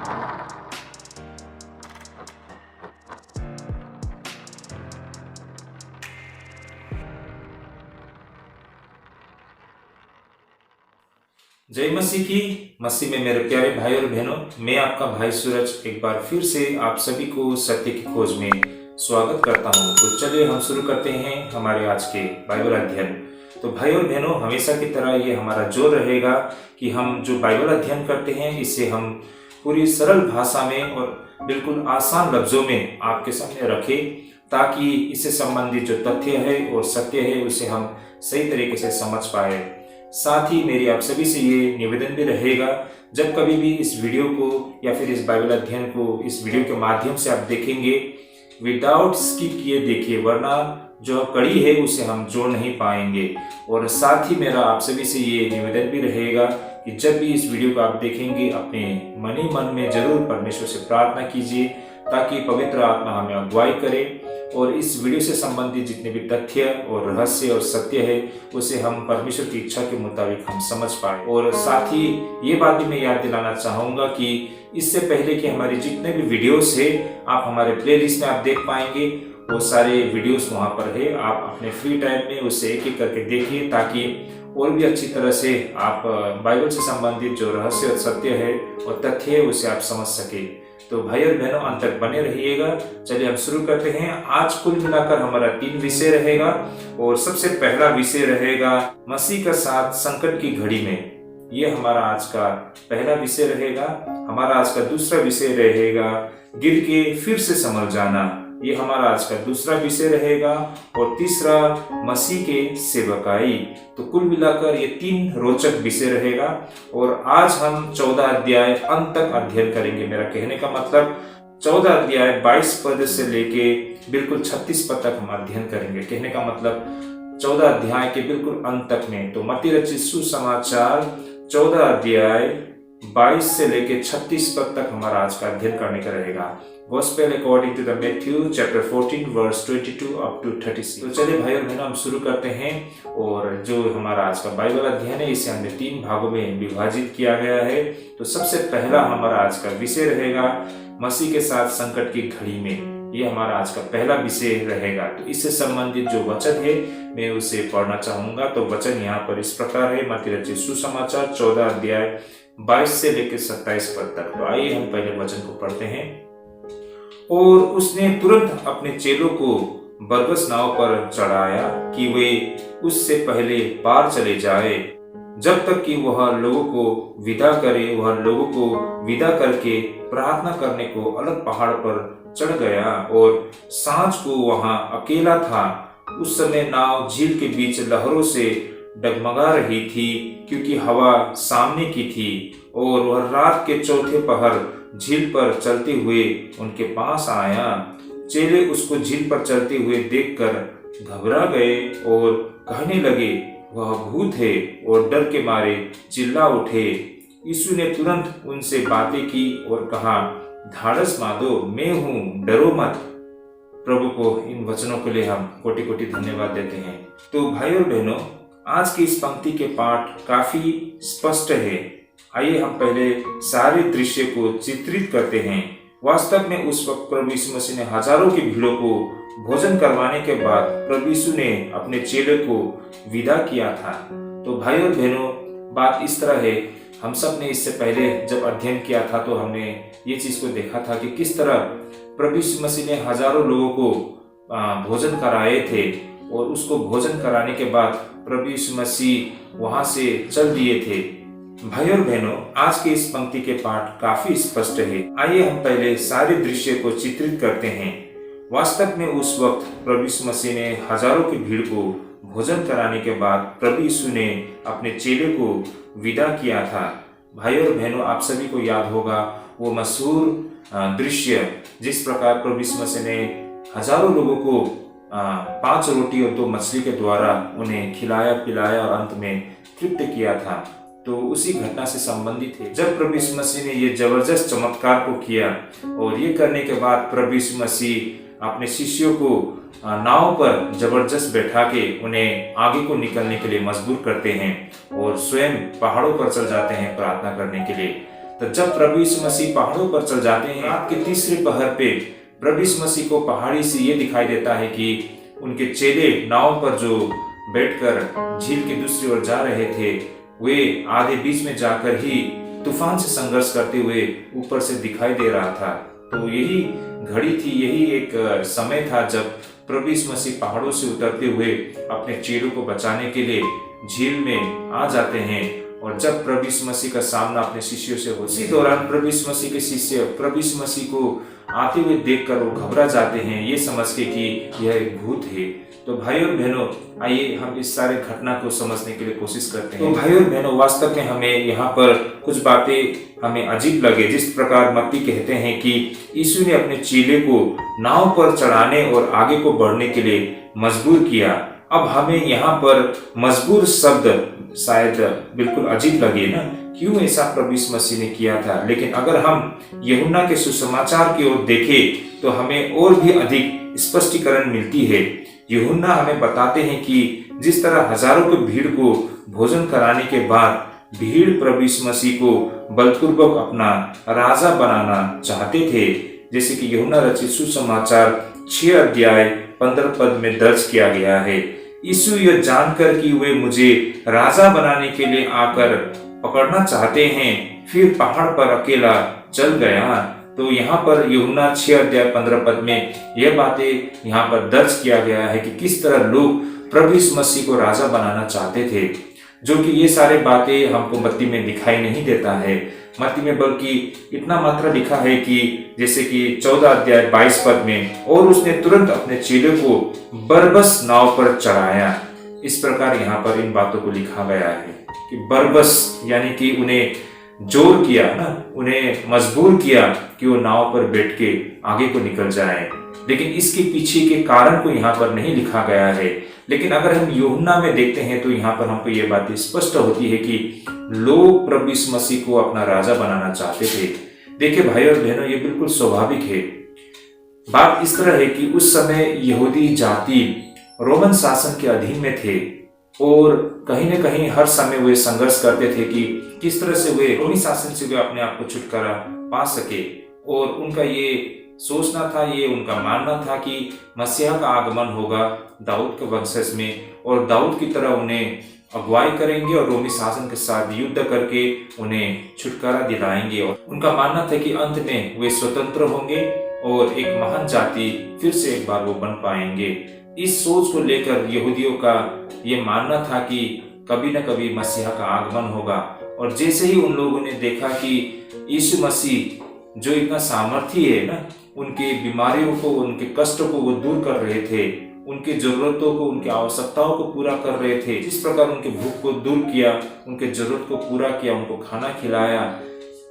जय मसीह की। मसीह में मेरे प्यारे भाई और बहनों, मैं आपका भाई सूरज एक बार फिर से आप सभी को सत्य की खोज में स्वागत करता हूं। तो चलिए हम शुरू करते हैं हमारे आज के बाइबल अध्ययन। तो भाई और बहनों, हमेशा की तरह ये हमारा जोर रहेगा कि हम जो बाइबल अध्ययन करते हैं इसे हम पूरी सरल भाषा में और बिल्कुल आसान लफ्जों में आपके सामने रखें, ताकि इससे संबंधित जो तथ्य है और सत्य है उसे हम सही तरीके से समझ पाए। साथ ही मेरी आप सभी से ये निवेदन भी रहेगा, जब कभी भी इस वीडियो को या फिर इस बाइबल अध्ययन को इस वीडियो के माध्यम से आप देखेंगे, विदाउट स्किप किए देखिए, वरना जो कड़ी है उसे हम जोड़ नहीं पाएंगे। और साथ ही मेरा आप सभी से ये निवेदन भी रहेगा कि जब भी इस वीडियो को आप देखेंगे, अपने मन ही मन में जरूर परमेश्वर से प्रार्थना कीजिए, ताकि पवित्र आत्मा हमें अगुवाई करे और इस वीडियो से संबंधित जितने भी तथ्य और रहस्य और सत्य है उसे हम परमेश्वर की इच्छा के मुताबिक हम समझ पाए। और साथ ही ये बात भी मैं याद दिलाना चाहूंगा कि इससे पहले कि हमारे जितने भी वीडियोस है आप हमारे प्लेलिस्ट में आप देख पाएंगे, वो सारे वीडियोस वहां पर है। आप अपने फ्री टाइम में उसे एक एक करके देखिए, ताकि और भी अच्छी तरह से आप बाइबल से संबंधित जो रहस्य और सत्य है और तथ्य है उसे आप समझ सके। तो भाई और बहनों, अंत तक बने रहिएगा। चलिए हम शुरू करते हैं। आज कुल मिलाकर हमारा 3 विषय रहेगा और सबसे पहला विषय रहेगा मसीह का साथ संकट की घड़ी में। ये हमारा आज का पहला विषय रहेगा। हमारा आज का दूसरा विषय रहेगा गिर के फिर से संभल जाना। ये हमारा आज का दूसरा विषय रहेगा। और तीसरा मसीह के सेवकाई। तो कुल मिलाकर ये 3 रोचक विषय रहेगा। और आज हम 14 अध्याय अंत तक अध्ययन करेंगे। मेरा कहने का मतलब 14 अध्याय 22 पद से लेके बिल्कुल 36 पद तक हम अध्ययन करेंगे। कहने का मतलब 14 अध्याय के बिल्कुल अंत तक में। तो मत्ती रचित सुसमाचार 14 अध्याय 22 से लेके 36 पद तक हमारा आज का अध्ययन करने का रहेगा। Gospel according to the Matthew chapter 14 verse 22 up to 36। तो चलिए भाई और बहनों, हम शुरू करते हैं। और जो हमारा आज का बाइबल अध्ययन है इसे हमने 3 भागों में विभाजित किया गया है। तो सबसे पहला हमारा आज का विषय रहेगा मसीह के साथ संकट की घड़ी में। ये हमारा आज का पहला विषय रहेगा। तो इससे संबंधित जो वचन है मैं उसे पढ़ना चाहूंगा। तो वचन यहाँ पर इस प्रकार है, मत्ती रचित सुसमाचार 14 अध्याय 22 से लेकर 27 पद तक। तो आइए हम पहले वचन को पढ़ते हैं। और उसने तुरंत अपने चेलों को बरबस नाव पर चढ़ाया कि वे उससे पहले पार चले जाए, जब तक कि वह लोगों को विदा करे। वह लोगों को विदा करके प्रार्थना करने को अलग पहाड़ पर चढ़ गया और सांझ को वहां अकेला था। उस समय नाव झील के बीच लहरों से डगमगा रही थी, क्योंकि हवा सामने की थी। और वह रात के चौथे पहर झील पर चलते हुए उनके पास आया। चेले उसको झील पर चलते हुए देखकर घबरा गए और कहने लगे, वह भूत है, और डर के मारे चिल्ला उठे। यीशु ने तुरंत उनसे बातें की और कहा, धाड़स मादो, मैं हूँ, डरो मत। प्रभु को इन वचनों के लिए हम कोटि कोटि धन्यवाद देते हैं। तो भाई और बहनों, आज की इस पंक्ति के पाठ काफी स्पष्ट है। आइए हम पहले सारे दृश्य को चित्रित करते हैं। वास्तव में उस वक्त प्रभु यीशु मसीह ने हजारों की भीड़ों को भोजन करवाने के बाद प्रभु यीशु ने अपने चेले को विदा किया था। तो भाई और बहनों, बात इस तरह है, हम सब ने इससे पहले जब अध्ययन किया था तो हमने ये चीज को देखा था कि किस तरह प्रभु यीशु मसीह ने हजारों लोगों को भोजन कराए थे। और उसको भोजन कराने के बाद प्रभु यीशु मसीह वहां से चल दिए थे। भाई और बहनों, आज के इस पंक्ति के पाठ काफी स्पष्ट है। आइए हम पहले सारे दृश्य को चित्रित करते हैं। वास्तव में उस वक्त प्रभु यीशु मसीह ने हजारों की भीड़ को भोजन कराने के बाद प्रभु यीशु ने अपने चेले को विदा किया था। भाई और बहनों, आप सभी को याद होगा वो मशहूर दृश्य, जिस प्रकार प्रभु यीशु मसीह ने हजारों लोगों को 5 रोटी और 2 मछली के द्वारा उन्हें खिलाया पिलाया और अंत में तृप्त किया था। तो उसी घटना से संबंधित है जब प्रभु यीशु मसीह ने ये जबरदस्त चमत्कार को किया। और ये करने के बाद प्रभु यीशु मसीह अपने शिष्यों को नाव पर जबरदस्त बैठा के उन्हें आगे को निकलने के लिए मजबूर करते हैं और स्वयं पहाड़ों पर चल जाते हैं प्रार्थना करने के लिए। तो जब प्रभु यीशु मसीह पहाड़ों पर चल जाते हैं, रात के तीसरे पहर पे प्रभु यीशु मसीह को पहाड़ी से ये दिखाई देता है कि उनके चेले नाव पर जो बैठकर झील के दूसरी ओर जा रहे थे, वे आधे बीच में जाकर ही तूफान से संघर्ष करते हुए ऊपर से दिखाई दे रहा था। तो यही घड़ी थी, यही एक समय था जब प्रभु यीशु मसीह पहाड़ों से उतरते हुए अपने चेलों को बचाने के लिए झील में आ जाते हैं। और जब प्रभु यीशु मसीह का सामना अपने शिष्यों से हो, उसी दौरान प्रभु यीशु मसीह के शिष्य प्रभु यीशु मसीह को आते हुए देखकर वो घबरा जाते हैं, ये समझ के कि यह एक भूत है। तो भाइयों और बहनों, आइए हम इस सारे घटना को समझने के लिए कोशिश करते हैं। तो भाइयों और बहनों, वास्तव में हमें यहाँ पर कुछ बातें हमें अजीब लगे। जिस प्रकार मत्ती कहते हैं कि यीशु ने अपने चेले को नाव पर चढ़ाने और आगे को बढ़ने के लिए मजबूर किया। अब हमें यहाँ पर मजबूर शब्द शायद बिल्कुल अजीब लगे ना, क्यों ऐसा प्रभु यीशु मसीह ने किया था। लेकिन अगर हम यूहन्ना के सुसमाचार की ओर देखें तो हमें और भी अधिक स्पष्टीकरण मिलती है। यूहन्ना हमें बताते हैं कि जिस तरह हजारों की भीड़ को भोजन कराने के बाद भीड़ प्रभु यीशु मसीह को बलपूर्वक अपना राजा बनाना चाहते थे, जैसे कि यूहन्ना रचित सुसमाचार 6 अध्याय 15 पद में दर्ज किया गया है। यीशु यह जानकर कि वे मुझे राजा बनाने के लिए आकर पकड़ना चाहते हैं, फिर पहाड़ पर अकेला चल गया। तो यहाँ पर यूहन्ना 6 अध्याय 15 पद में यह बातें यहाँ पर दर्ज किया गया है कि किस तरह लोग प्रभु यीशु मसीह को राजा बनाना चाहते थे, जो कि ये सारे बातें हमको मत्ती में दिखाई नहीं देता है। मत्ती में बल्कि इतना मात्र लिखा है कि जैसे कि 14 अध्याय 22 पद में, और उसने तुरंत अपने चेले को बरबस नाव पर चढ़ाया। इस प्रकार यहाँ पर इन बातों को लिखा गया है कि बरबस यानी कि उन्हें जोर किया ना, उन्हें मजबूर किया कि वो नाव पर बैठ के आगे को निकल जाए। लेकिन इसके पीछे के कारण को यहाँ पर नहीं लिखा गया है। लेकिन अगर हम यूहन्ना में देखते हैं तो यहाँ पर हमको ये बात स्पष्ट होती है कि लोग प्रभु यीशु मसीह को अपना राजा बनाना चाहते थे। देखिए भाई और बहनों, ये बिल्कुल स्वाभाविक है। बात इस तरह है कि उस समय यहूदी जाति रोमन शासन के अधीन में थे और कहीं न कहीं हर समय वे संघर्ष करते थे कि किस तरह से वे रोमी शासन से वे अपने आप को छुटकारा पा सके। और उनका ये सोचना था, ये उनका मानना था कि मसीहा का आगमन होगा दाऊद के वंशज में, और दाऊद की तरह उन्हें अगुवाई करेंगे और रोमी शासन के साथ युद्ध करके उन्हें छुटकारा दिलाएंगे। और उनका मानना था कि अंत में वे स्वतंत्र होंगे और एक महान जाति फिर से एक बार वो बन पाएंगे। इस सोच को लेकर यहूदियों का ये मानना था कि कभी न कभी मसीहा का आगमन होगा। और जैसे ही उन लोगों ने देखा कि यीशु मसीह जो इतना सामर्थी है ना, उनके बीमारियों को, उनके कष्टों को वो दूर कर रहे थे, उनकी जरूरतों को, उनकी आवश्यकताओं को पूरा कर रहे थे, जिस प्रकार उनके भूख को दूर किया, उनके जरूरत को पूरा किया, उनको खाना खिलाया,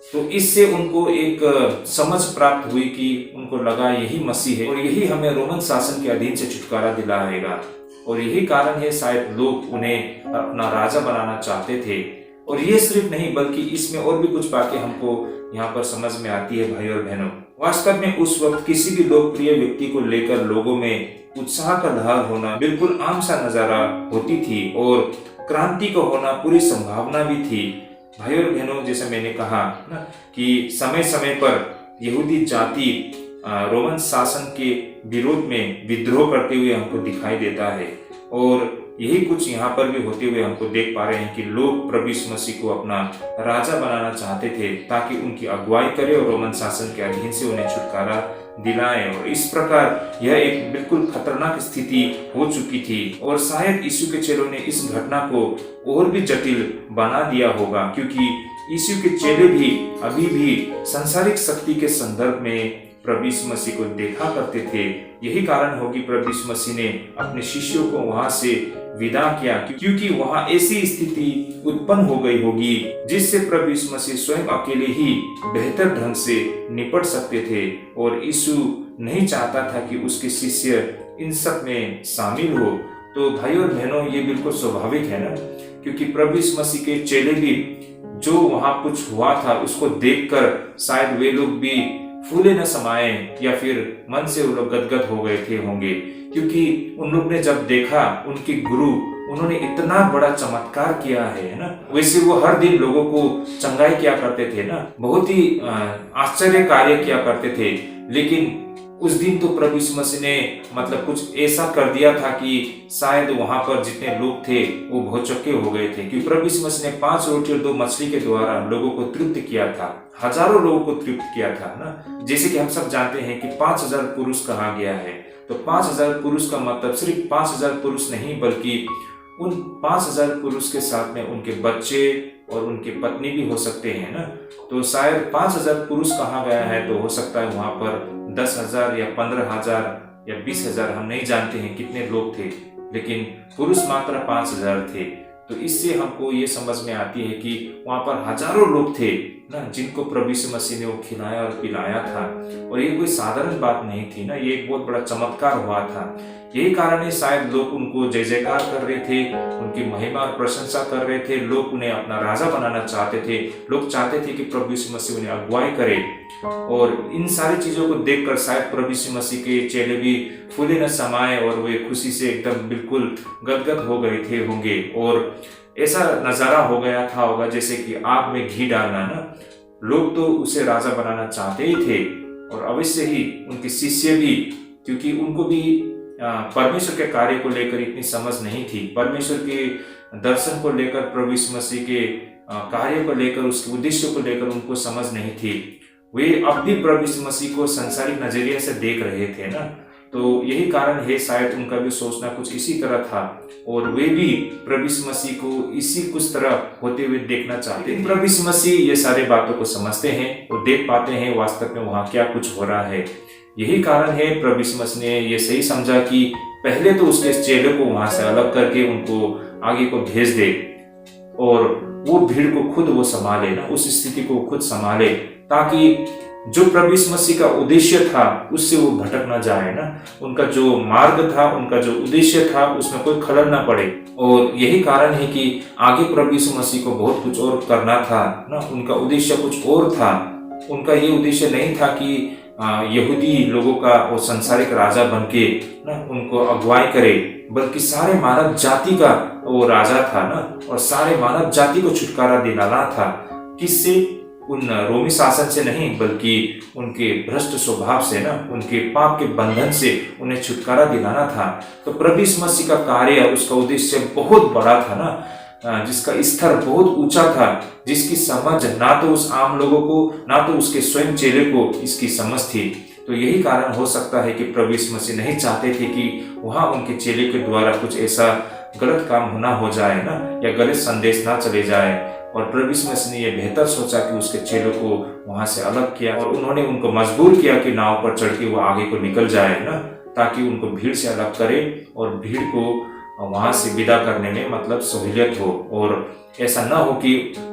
तो इससे उनको एक समझ प्राप्त हुई कि उनको लगा यही मसीह है और यही हमें रोमन शासन के अधीन से छुटकारा दिलाएगा। और यही कारण है शायद लोग उन्हें अपना राजा बनाना चाहते थे। और ये सिर्फ नहीं बल्कि इसमें और भी कुछ बातें हमको यहाँ पर समझ में आती है भाई और बहनों। वास्तव में उस वक्त किसी भी लोकप्रिय व्यक्ति को लेकर लोगों में उत्साह का लहर होना बिल्कुल आम सा नजारा होती थी और क्रांति का होना पूरी संभावना भी थी। भाई और बहनों, जैसे मैंने कहा ना कि समय समय पर यहूदी जाति रोमन शासन के विरोध में विद्रोह करते हुए हमको दिखाई देता है। और यही कुछ यहाँ पर भी होते हुए हमको देख पा रहे हैं कि लोग प्रभु यीशु मसीह को अपना राजा बनाना चाहते थे ताकि उनकी अगुवाई करे और रोमन शासन के अधीन से उन्हें छुटकारा दिलाए। और इस प्रकार यह एक बिल्कुल खतरनाक स्थिति हो चुकी थी और शायद यीशु के चेलों ने इस घटना को और भी जटिल बना दिया होगा, क्योंकि यीशु के चेले भी अभी भी सांसारिक शक्ति के संदर्भ में प्रभु यीशु मसीह को देखा करते थे। यही कारण होगी प्रभु यीशु मसीह ने अपने शिष्यों को वहां से विदा किया, क्योंकि वहां ऐसी स्थिति उत्पन्न हो गई होगी जिससे प्रभु यीशु मसीह स्वयं अकेले ही बेहतर ढंग से निपट सकते थे। और यीशु नहीं चाहता था कि उसके शिष्य इन सब में शामिल हो। तो भाई और बहनों, ये बिल्कुल स्वाभाविक है ना, क्योंकि प्रभु यीशु मसीह के चेले भी जो वहां कुछ हुआ था उसको देखकर शायद वे लोग भी फूले न समाये या फिर मन से वो लोग गदगद हो गए थे होंगे, क्योंकि उन लोग ने जब देखा उनके गुरु उन्होंने इतना बड़ा चमत्कार किया है ना। वैसे वो हर दिन लोगों को चंगाई किया करते थे ना, बहुत ही आश्चर्य कार्य किया करते थे, लेकिन उस दिन तो प्रभु यीशु मसीह ने मतलब कुछ ऐसा कर दिया था कि शायद वहां पर जितने लोग थे वो भौचक्के हो गए थे, क्योंकि प्रभु यीशु मसीह ने 5 रोटी और 2 मछली के द्वारा लोगों को तृप्त किया था, हजारों लोगों को तृप्त किया था ना। जैसे कि हम सब जानते हैं कि 5000 पुरुष कहा गया है, तो 5000 पुरुष का मतलब सिर्फ 5000 पुरुष नहीं, बल्कि उन 5000 पुरुष के साथ में उनके बच्चे और उनकी पत्नी भी हो सकते हैं ना। तो शायद 5000 पुरुष कहा गया है, तो हो सकता है वहां पर 10,000 या 15,000 या 20,000, हम नहीं जानते हैं कितने लोग थे, लेकिन पुरुष मात्र 5000 थे। तो इससे हमको ये समझ में आती है कि वहां पर हजारों लोग थे ना, जिनको प्रभु यीशु मसीह ने वो खिलाया और पिलाया था, और ये कोई साधारण बात नहीं थी ना, ये एक बहुत बड़ा चमत्कार हुआ था। यही कारण है शायद लोग उनको जय जयकार कर रहे थे, उनकी महिमा और प्रशंसा कर रहे थे, लोग उन्हें अपना राजा बनाना चाहते थे, लोग चाहते थे कि प्रभु यीशु मसीह उन्हें अगुवाई करे। और इन सारी चीजों को देखकर शायद प्रभु यीशु मसीह के चेले भी फूले न समाये और वे खुशी से एकदम बिल्कुल गदगद हो गए थे होंगे। और ऐसा नजारा हो गया था होगा जैसे कि आग में घी डालना ना, लोग तो उसे राजा बनाना चाहते ही थे, और अवश्य ही उनके शिष्य भी, क्योंकि उनको भी परमेश्वर के कार्य को लेकर इतनी समझ नहीं थी, परमेश्वर के दर्शन को लेकर, प्रभु यीशु मसीह के कार्य को लेकर, उसके उद्देश्य को लेकर उनको समझ नहीं थी। वे अब भी प्रभु यीशु मसीह को संसारिक नजरिए से देख रहे थे ना, तो यही कारण है शायद उनका भी सोचना कुछ इसी तरह था, और वे भी प्रभु यीशु मसीह को इसी कुछ तरह होते हुए देखना चाहते थे। प्रभु यीशु मसीह ये सारे बातों को समझते हैं और देख पाते हैं वास्तव में वहां क्या कुछ हो रहा है। यही कारण है प्रभु यीशु मसीह ने ये सही समझा कि पहले तो उसके चेलों को वहां से अलग करके उनको आगे को भेज दे, और वो भीड़ को खुद वो संभाले ना, उस स्थिति को खुद संभाले, ताकि जो प्रभु यीशु मसीह का उद्देश्य था उससे वो भटक ना जाए ना, उनका जो मार्ग था, उनका जो उद्देश्य था, उसमें कोई खलल ना पड़े। और यही कारण है कि आगे प्रभु यीशु मसीह को बहुत कुछ और करना था ना, उनका उद्देश्य कुछ और था। उनका ये उद्देश्य नहीं था कि यहूदी लोगों का वो संसारिक राजा बनके ना उनको अगुवाई करे, बल्कि सारे मानव जाति का वो राजा था ना, और सारे मानव जाति को छुटकारा दिलाना था। किससे? उन रोमी शासन से नहीं, बल्कि उनके भ्रष्ट स्वभाव से ना, उनके पाप के बंधन से उन्हें छुटकारा दिलाना था। तो प्रभु यीशु मसीह का कार्य, उसका उद्देश्य बहुत बड़ा था ना, जिसका स्तर बहुत ऊंचा था, जिसकी समझ ना तो उस आम लोगों को, ना तो उसके स्वयं चेले को इसकी समझ थी। तो यही कारण हो सकता है कि प्रभु यीशु मसीह नहीं चाहते थे कि वहां उनके चेले के द्वारा कुछ ऐसा गलत काम होना हो जाए ना, या गलत संदेश ना चले जाए। और प्रभु यीशु मसीह ने यह बेहतर सोचा कि उसके चेलों को वहां से अलग किया, और उन्होंने उनको मजबूर किया कि नाव पर चढ़ के वो आगे को निकल जाए ना, ताकि उनको भीड़ से अलग करे और भीड़ को वहां से विदा करने में मतलब सहूलियत हो, और ऐसा ना हो कि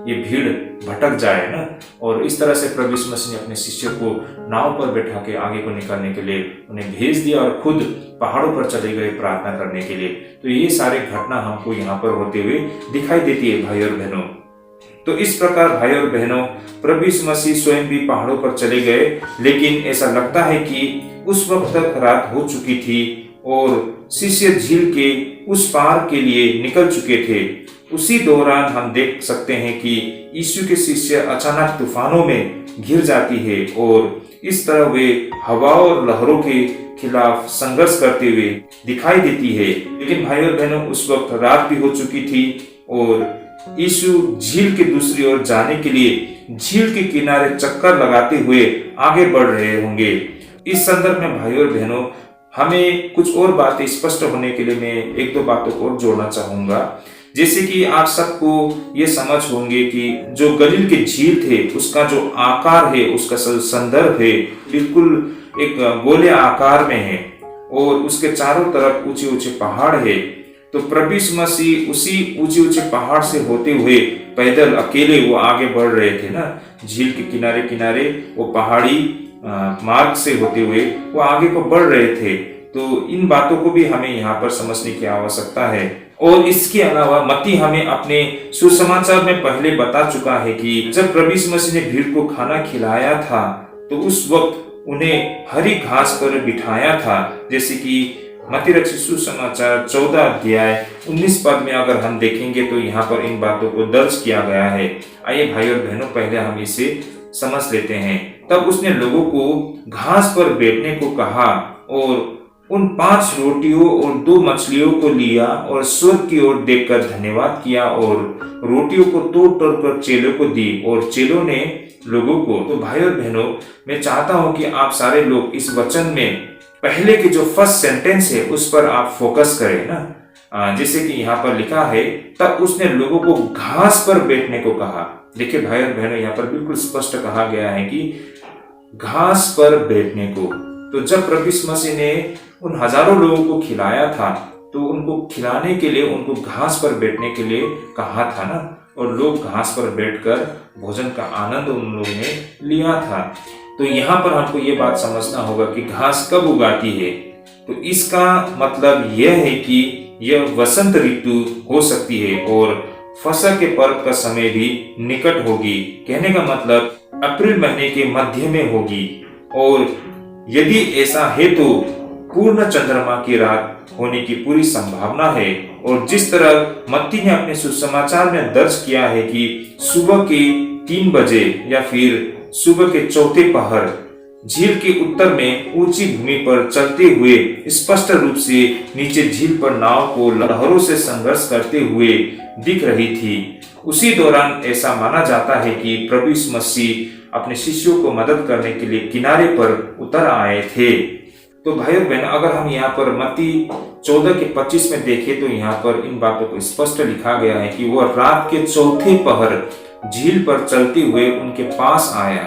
ये भीड़ भटक जाए ना। और इस तरह से प्रभु यीशु मसीह ने अपने शिष्यों को नाव पर बैठा के आगे को निकलने के लिए उन्हें भेज दिया, और खुद पहाड़ों पर चले गए प्रार्थना करने के लिए। तो ये सारे घटना हमको यहाँ पर होते हुए दिखाई देती है भाई और बहनों। तो इस प्रकार भाई और बहनों, प्रभु यीशु मसीह स्वयं भी पहाड़ों पर चले गए, लेकिन ऐसा लगता है कि उस वक्त तक रात हो चुकी थी और शिष्य झील के उस पार के लिए निकल चुके थे। उसी दौरान हम देख सकते हैं कि यीशु के शिष्य अचानक तूफानों में घिर जाती है, और इस तरह वे हवा और लहरों के खिलाफ संघर्ष करते हुए दिखाई देती है। लेकिन भाई और बहनों, उस वक्त रात भी हो चुकी थी और यीशु झील के दूसरी ओर जाने के लिए झील के किनारे चक्कर लगाते हुए आगे बढ़ रहे होंगे। इस संदर्भ में भाई और बहनों, हमें कुछ और बातें स्पष्ट होने के लिए मैं एक दो बातों को और जोड़ना चाहूंगा। जैसे कि आप सबको ये समझ होंगे कि जो गलील के झील थे, उसका जो आकार है, उसका संदर्भ है, बिल्कुल एक गोले आकार में है, और उसके चारों तरफ ऊंचे ऊंचे पहाड़ है। तो प्रभु यीशु मसीह उसी ऊंचे ऊंचे पहाड़ से होते हुए पैदल अकेले वो आगे बढ़ रहे थे ना, झील के किनारे किनारे वो पहाड़ी मार्ग से होते हुए वो आगे को बढ़ रहे थे। तो इन बातों को भी हमें यहाँ पर समझने की आवश्यकता है। और इसके अलावा मत्ती हमें अपने सुसमाचार में पहले बता चुका है कि जब प्रभु यीशु मसीह ने भीड़ को खाना खिलाया था, तो उस वक्त उन्हें हरी घास पर बिठाया था, जैसे कि मत्ती रचित सुसमाचार 14 अध्याय 19 पद में अगर हम देखेंगे तो यहाँ पर इन बातों को दर्ज किया गया है। आइए भाई और बहनों, पहले हम इसे समझ लेते हैं। तब उसने लोगों को घास पर बैठने को कहा और उन 5 रोटियों और 2 मछलियों को लिया और स्वर्ग की ओर देखकर धन्यवाद किया और रोटियों को तोड़ कर चेलों को दी और चेलों ने लोगों को। तो भाई और बहनों, मैं चाहता हूं कि आप सारे लोग इस वचन में पहले की जो फर्स्ट सेंटेंस है उस पर आप फोकस करें ना। जैसे कि यहाँ पर लिखा है, तब उसने लोगों को घास पर बैठने को कहा। देखिए भाई और बहनों, यहाँ पर बिल्कुल स्पष्ट कहा गया है कि घास पर बैठने को। तो जब प्रभु यीशु मसीह ने उन हजारों लोगों को खिलाया था तो उनको खिलाने के लिए उनको घास पर बैठने के लिए कहा था ना, और लोग घास पर बैठकर भोजन का आनंद उन लोगों ने लिया था। तो यहाँ पर हमको ये बात समझना होगा कि घास कब उगाती है। तो इसका मतलब यह है कि यह वसंत ऋतु हो सकती है और फसह के पर्व का समय भी निकट होगी। कहने का मतलब अप्रैल महीने के मध्य में होगी, और यदि ऐसा है तो पूर्ण चंद्रमा की रात होने की पूरी संभावना है। और जिस तरह मत्ती ने अपने सुसमाचार में दर्ज किया है कि सुबह के 3 बजे या फिर सुबह के चौथे पहर झील के उत्तर में ऊंची भूमि पर चलते हुए स्पष्ट रूप से नीचे झील पर नाव को लहरों से संघर्ष करते हुए दिख रही थी। उसी दौरान ऐसा माना जाता है कि प्रभु यीशु मसीह अपने शिष्यों को मदद करने के लिए किनारे पर उतर आए थे। तो भाई और बहन, अगर हम यहाँ पर मत्ती 14 के 25 में देखें तो यहाँ पर इन बातों को स्पष्ट लिखा गया है कि वह रात के चौथे पहर झील पर चलते हुए उनके पास आया।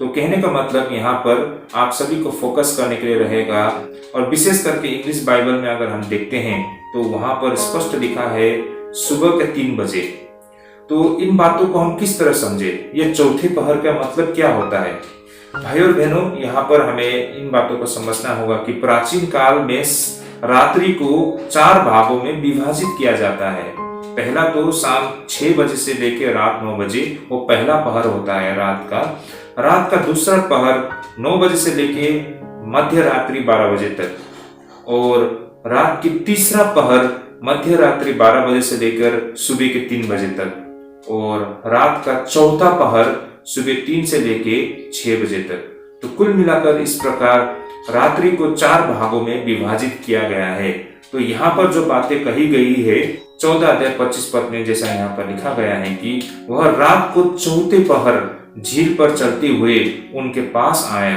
तो कहने का मतलब यहाँ पर आप सभी को फोकस करने के लिए रहेगा, और विशेष करके इंग्लिश बाइबल में अगर हम देखते हैं तो वहां पर स्पष्ट लिखा है सुबह के 3 बजे। तो इन बातों को हम किस तरह समझे, ये चौथे पहर का मतलब क्या होता है? भाई और बहनों, यहाँ पर हमें इन बातों को समझना होगा कि प्राचीन काल में रात्रि को 4 भागों में विभाजित किया जाता है। पहला तो शाम 6 बजे से लेकर रात 9 बजे, वो पहला पहर होता है रात का दूसरा पहर 9 बजे से लेके मध्य रात्रि 12 बजे तक, और रात की तीसरा पहर मध्य रात्रि 12 बजे से लेकर सुबह के 3 बजे तक, और रात का चौथा पहर सुबह 3 से लेके 6 बजे तक। तो कुल मिलाकर इस प्रकार रात्रि को 4 भागों में विभाजित किया गया है। तो यहाँ पर जो बातें कही गई है 14 अध्याय 25 पद में, जैसा यहाँ पर लिखा गया है कि वह रात को चौथे पहर झील पर चलते हुए उनके पास आया।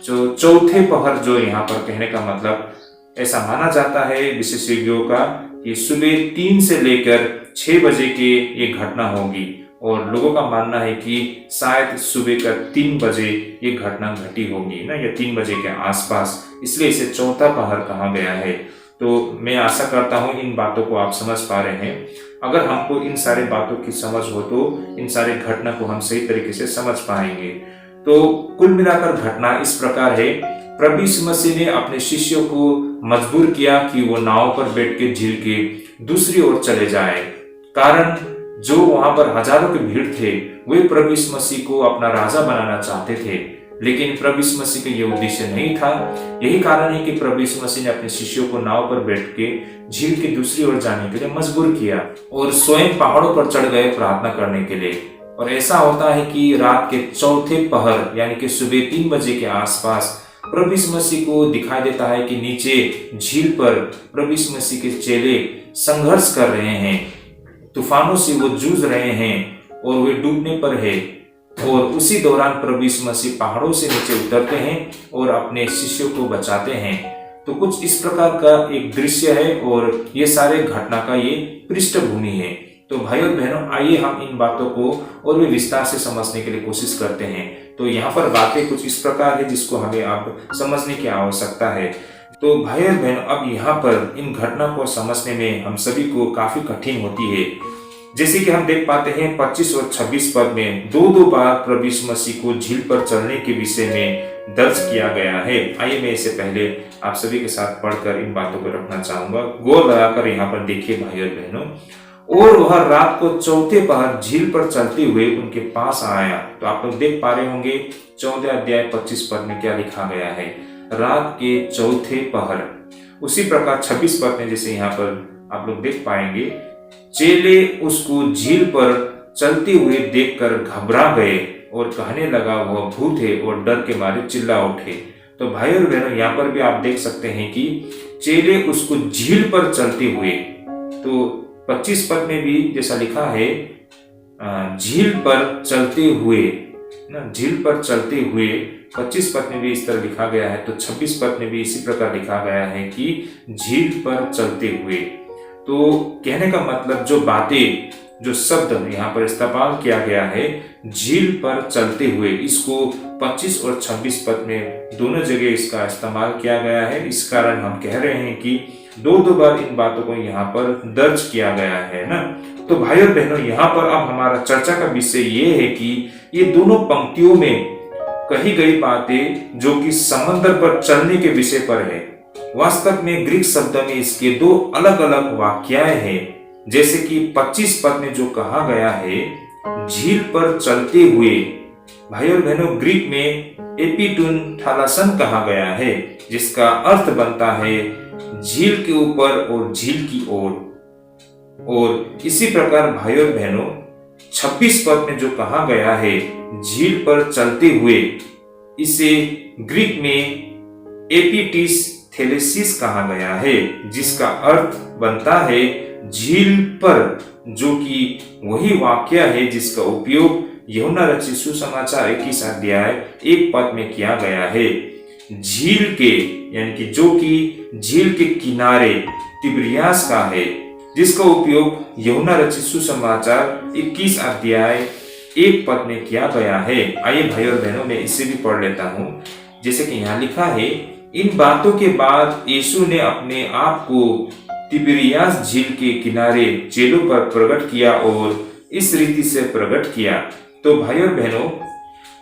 जो चौथे पहर, जो यहाँ पर कहने का मतलब ऐसा माना जाता है विशेषज्ञों का कि सुबह 3 से लेकर 6 बजे के ये घटना होगी, और लोगों का मानना है कि शायद सुबह का 3 बजे ये घटना घटी होगी ना, या 3 बजे के आसपास, इसलिए इसे चौथा पहर कहा गया है। तो मैं आशा करता हूँ इन बातों को आप समझ पा रहे हैं। अगर हमको इन सारे बातों की समझ हो तो इन सारे घटना को हम सही तरीके से समझ पाएंगे। तो कुल मिलाकर घटना इस प्रकार है, प्रभु यीशु मसीह ने अपने शिष्यों को मजबूर किया कि वो नाव पर बैठ के झील के दूसरी ओर चले जाए। कारण जो वहां पर हजारों की भीड़ थे वे प्रभु यीशु मसीह को अपना राजा बनाना चाहते थे, लेकिन प्रभु यीशु मसीह का यह उद्देश्य नहीं था। यही कारण है कि प्रभु यीशु मसीह ने अपने शिष्यों को नाव पर बैठ के झील की दूसरी ओर जाने के लिए मजबूर किया, और स्वयं पहाड़ों पर चढ़ गए प्रार्थना करने के लिए। और ऐसा होता है कि रात के चौथे पहर यानी कि सुबह 3 बजे के आसपास प्रभु यीशु मसीह को दिखाई देता है कि नीचे झील पर प्रभु यीशु मसीह के चेले संघर्ष कर रहे हैं, तूफानों से वो जूझ रहे हैं और वे डूबने पर है। और उसी दौरान प्रभु यीशु मसीह पहाड़ों से नीचे उतरते हैं और अपने शिष्यों को बचाते हैं। तो कुछ इस प्रकार का एक दृश्य है, और ये सारे घटना का ये पृष्ठभूमि है। तो भाई और बहनों, आइए हम इन बातों को और भी विस्तार से समझने के लिए कोशिश करते हैं। तो यहाँ पर बातें कुछ इस प्रकार है जिसको हमें अब समझने की आवश्यकता है। तो भाई और बहनों, अब यहाँ पर इन घटना को समझने में हम सभी को काफी कठिन होती है। जैसे कि हम देख पाते हैं 25 और 26 पद में 2 बार प्रभु यीशु मसीह को झील पर चलने के विषय में दर्ज किया गया है। आइए मैं इसे पहले आप सभी के साथ पढ़कर इन बातों को रखना चाहूंगा। गौर लगाकर यहाँ पर देखिए भाई और बहनों, और वह रात को चौथे पहर झील पर चलते हुए उनके पास आया। तो आप लोग देख पा रहे होंगे 14 अध्याय 25 पद में क्या लिखा गया है, रात के चौथे पहर। उसी प्रकार 26 पद में जैसे यहाँ पर आप लोग देख पाएंगे, चेले उसको झील पर चलते हुए देखकर घबरा गए और कहने लगा वह भूत है, और डर के मारे चिल्ला उठे। तो भाई और बहनों, यहाँ पर भी आप देख सकते हैं कि चेले उसको झील पर चलते हुए, तो 25 पद में भी जैसा लिखा है झील पर चलते हुए ना, झील पर चलते हुए 25 पद में भी इस तरह लिखा गया है। तो 26 पद में भी इसी प्रकार लिखा गया है कि झील पर चलते हुए। तो कहने का मतलब जो बातें, जो शब्द यहाँ पर इस्तेमाल किया गया है झील पर चलते हुए, इसको 25 और 26 पद में दोनों जगह इसका इस्तेमाल किया गया है। इस कारण हम कह रहे हैं कि दो बार इन बातों को यहाँ पर दर्ज किया गया है ना। तो भाई और बहनों, यहाँ पर अब हमारा चर्चा का विषय ये है कि ये दोनों पंक्तियों में कही गई बातें जो कि समंदर पर चलने के विषय पर है, वास्तव में ग्रीक शब्द में इसके दो अलग अलग वाक्याएं हैं। जैसे कि 25 पद में जो कहा गया है झील पर चलते हुए, भाई और बहनों, ग्रीक में एपिटून थालासन कहा गया है, जिसका अर्थ बनता है झील के ऊपर और झील की ओर। और इसी प्रकार भाई और बहनों, 26 पद में जो कहा गया है झील पर चलते हुए, इसे ग्रीक में एपिटिस थेलेसिस कहा गया है, जिसका अर्थ बनता है झील पर, जो कि वही वाक्य है जिसका उपयोग यूहन्ना रचित सुसमाचार 21 अध्याय 1 पद में किया गया है। झील के, यानी कि जो कि झील के किनारे तिब्रियास का है, जिसका उपयोग यूहन्ना रचित सुसमाचार 21 अध्याय 1 पद में किया गया है। आइए भाई और बहनों, मैं इसे भी पढ़ लेता हूँ। जैसे कि यहाँ लिखा है, इन बातों के बाद यीशु ने अपने आप को तिबिरियास झील के किनारे चेलों पर प्रकट किया और इस रीति से प्रकट किया। तो भाई और बहनों,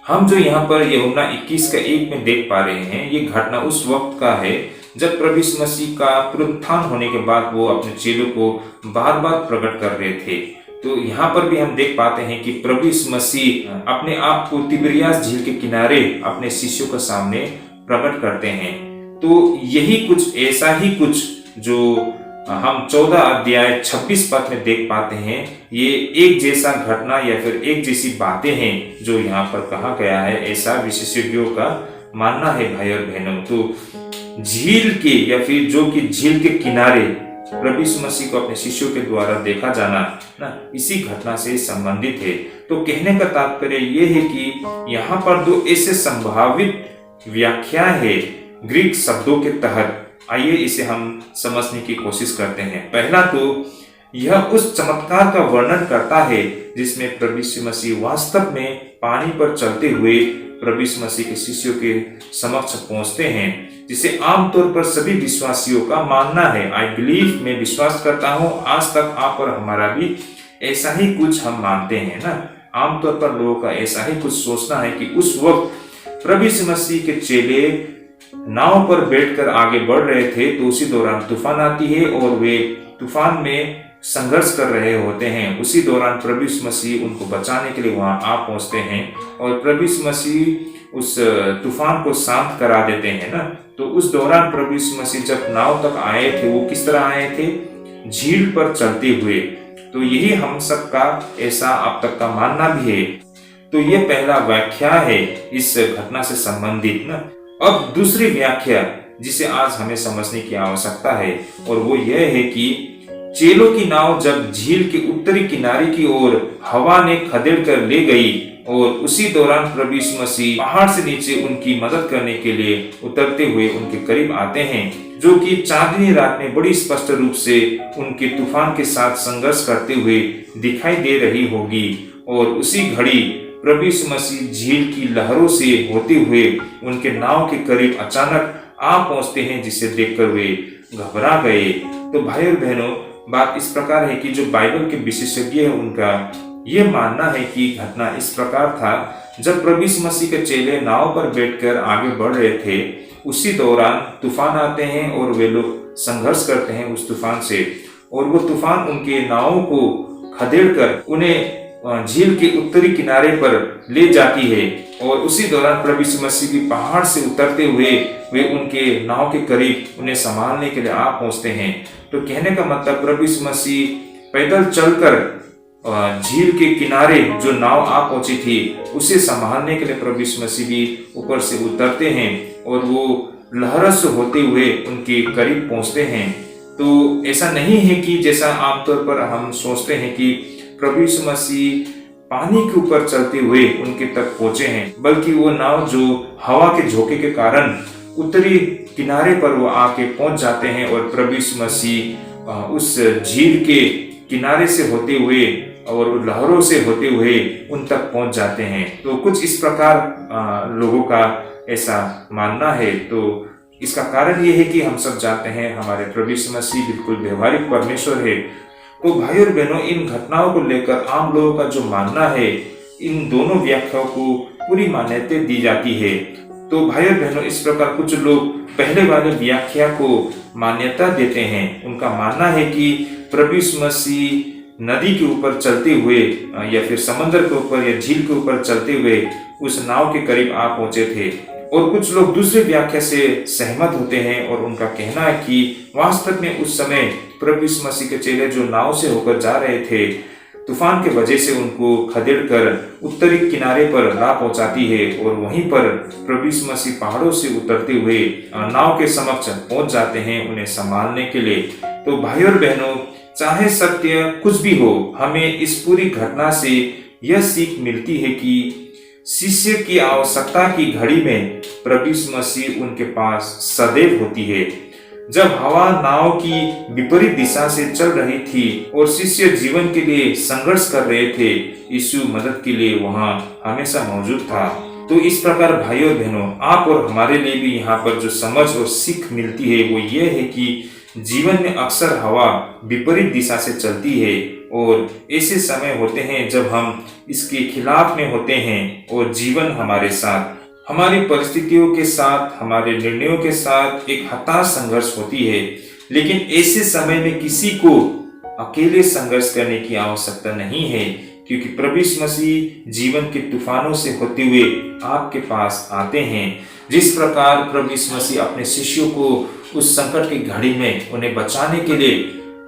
हम जो यहाँ पर यूहन्ना 21 का 1 में देख पा रहे हैं, ये घटना उस वक्त का है जब प्रभु यीशु मसीह का पुनरुत्थान होने के बाद वो अपने चेलों को बार बार प्रकट कर रहे थे। तो यहाँ पर भी हम देख पाते हैं कि प्रभु यीशु मसीह अपने आप को तिबिरियास झील के किनारे अपने शिष्यों के सामने प्रकट करते हैं। तो यही कुछ, ऐसा ही कुछ जो हम 14 अध्याय 26 पद में देख पाते हैं, ये एक जैसा घटना या फिर एक जैसी बातें हैं जो यहाँ पर कहा गया है, ऐसा विशेषज्ञों का मानना है भाई और बहनों। तो झील के या फिर जो कि झील के किनारे प्रभु यीशु मसीह को अपने शिष्यों के द्वारा देखा जाना ना, इसी घटना से संबंधित है। तो कहने का तात्पर्य ये है कि यहाँ पर दो ऐसे संभावित व्याख्या है ग्रीक शब्दों के तहत। आइए इसे हम समझने की कोशिश करते हैं। पहला तो यह उस चमत्कार का वर्णन करता है जिसमें प्रभु यीशु मसीह वास्तव में पानी पर चलते हुए प्रभु यीशु मसीह के शिष्यों के समक्ष पहुंचते हैं, जिसे आमतौर पर सभी विश्वासियों का मानना है। आई बिलीव, मैं विश्वास करता हूं आज तक आप और हमारा भी ऐसा ही कुछ हम मानते हैं ना। आमतौर पर लोगों का ऐसा ही कुछ सोचना है कि उस वक्त प्रभु यीशु मसीह के चेले नाव पर बैठकर आगे बढ़ रहे थे, तो उसी दौरान तूफान आती है और वे तूफान में संघर्ष कर रहे होते हैं। उसी दौरान प्रभु यीशु मसीह उनको बचाने के लिए वहां आ पहुंचते हैं और प्रभु यीशु मसीह उस तूफान को शांत करा देते हैं ना। तो उस दौरान प्रभु यीशु मसीह जब नाव तक आए थे, वो किस तरह आए थे? झील पर चलते हुए। तो यही हम सबका ऐसा अब तक का मानना भी है। तो ये पहला व्याख्या है इस घटना से संबंधित ना। अब दूसरी व्याख्या जिसे आज हमें समझने की आवश्यकता है, और वो यह है कि चेलों की नाव जब झील के उत्तरी किनारे की ओर हवा ने खदेड़ कर ले गई और उसी दौरान प्रभु यीशु मसीह पहाड़ से नीचे उनकी मदद करने के लिए उतरते हुए उनके करीब आते हैं, जो कि चांदनी रात में बड़ी स्पष्ट रूप से उनके तूफान के साथ संघर्ष करते हुए दिखाई दे रही होगी। और उसी घड़ी प्रभु यीशु मसीह झील की लहरों से होते हुए उनके नाव के करीब अचानक आ पहुंचते हैं, जिसे देखकर वे घबरा गए। तो भाई और बहनों, बात इस प्रकार है कि जो बाइबल के विशेषज्ञ है उनका ये मानना है कि घटना इस प्रकार था, जब प्रभु यीशु मसीह के चेले नाव पर बैठकर आगे बढ़ रहे थे, उसी दौरान तूफान आते हैं और वे लोग संघर्ष करते हैं उस तूफान से। और वो तूफान उनके नावों को खदेड़कर उन्हें झील के उत्तरी किनारे पर ले जाती है। और उसी दौरान प्रभु यीशु मसीह भी पहाड़ से उतरते हुए वे उनके नाव के करीब उन्हें संभालने के लिए आ पहुंचते हैं। तो कहने का मतलब प्रभु यीशु मसीह पैदल चलकर झील के किनारे जो नाव आ पहुंची थी उसे संभालने के लिए प्रभु यीशु मसीह भी ऊपर से उतरते हैं और वो लहरों से होते हुए उनके करीब पहुंचते हैं। तो ऐसा नहीं है कि जैसा आमतौर पर हम सोचते हैं कि प्रभु यीशु मसीह पानी के ऊपर चलते हुए उनके तक पहुंचे हैं, बल्कि वो नाव जो हवा के झोंके के कारण उत्तरी किनारे पर वो आके पहुंच जाते हैं और प्रभु यीशु मसीह उस झील के किनारे से होते हुए और लहरों से होते हुए उन तक पहुंच जाते हैं। तो कुछ इस प्रकार लोगों का ऐसा मानना है। तो इसका कारण ये है कि हम सब जानते हैं हमारे प्रभु यीशु मसीह बिल्कुल व्यवहारिक परमेश्वर है। तो भाई और बहनों, इन घटनाओं को लेकर आम लोगों का जो मानना है, इन दोनों व्याख्याओं को पूरी मान्यता दी जाती है। तो भाई और बहनों, इस प्रकार कुछ लोग पहले वाले व्याख्या को मान्यता देते हैं। उनका मानना है कि प्रभु यीशु मसीह नदी के ऊपर चलते हुए या फिर समंदर के ऊपर या झील के ऊपर चलते हुए उस नाव के करीब आ पहुंचे थे। और कुछ लोग दूसरी व्याख्या से सहमत होते हैं और उनका कहना है कि वास्तव में उस समय प्रभु यीशु मसीह के चेले जो नाव से होकर जा रहे थे, तूफान के वजह से उनको खदेड़कर उत्तरी किनारे पर ला पहुंचाती है और वहीं पर प्रभु यीशु मसीह पहाड़ों से उतरते हुए नाव के समक्ष पहुंच जाते हैं उन्हें संभालने के लिए। तो भाई और बहनों, चाहे सत्य कुछ भी हो, हमें इस पूरी घटना से यह सीख मिलती है कि शिष्य की आवश्यकता की घड़ी में प्रभु यीशु मसीह उनके पास सदैव होती है। जब हवा नाव की विपरीत दिशा से चल रही थी और शिष्य जीवन के लिए संघर्ष कर रहे थे, यीशु मदद के लिए वहां हमेशा मौजूद था। तो इस प्रकार भाइयों और बहनों, आप और हमारे लिए भी यहाँ पर जो समझ और सीख मिलती है वो ये है कि जीवन में अक्सर हवा विपरीत दिशा से चलती है और ऐसे समय होते हैं जब हम इसके खिलाफ में होते हैं और जीवन हमारे साथ, हमारी परिस्थितियों के साथ, हमारे निर्णयों के साथ एक हताश संघर्ष होती है। लेकिन ऐसे समय में किसी को अकेले संघर्ष करने की आवश्यकता नहीं है, क्योंकि प्रभु यीशु मसीह जीवन के तूफानों से होते हुए आपके पास आते हैं। जिस प्रकार प्रभु यीशु मसीह अपने शिष्यों को उस संकट की घड़ी में उन्हें बचाने के लिए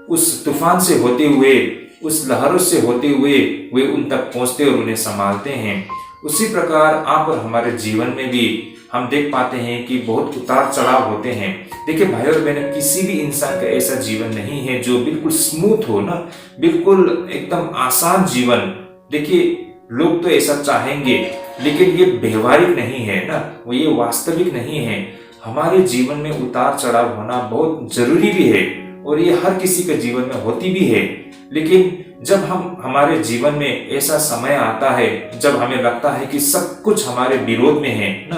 उस तूफान से होते हुए, उस लहरों से होते हुए वे उन तक पहुंचते और उन्हें संभालते हैं, उसी प्रकार आप और हमारे जीवन में भी हम देख पाते हैं कि बहुत उतार चढ़ाव होते हैं। देखिए भाई और बहन, किसी भी इंसान का ऐसा जीवन नहीं है जो बिल्कुल स्मूथ हो ना, बिल्कुल एकदम आसान जीवन। देखिए लोग तो ऐसा चाहेंगे, लेकिन ये व्यवहारिक नहीं है ना, वो ये वास्तविक नहीं है। हमारे जीवन में उतार चढ़ाव होना बहुत जरूरी भी है और ये हर किसी के जीवन में होती भी है। लेकिन जब हमारे जीवन में ऐसा समय आता है जब हमें लगता है कि सब कुछ हमारे विरोध में है ना,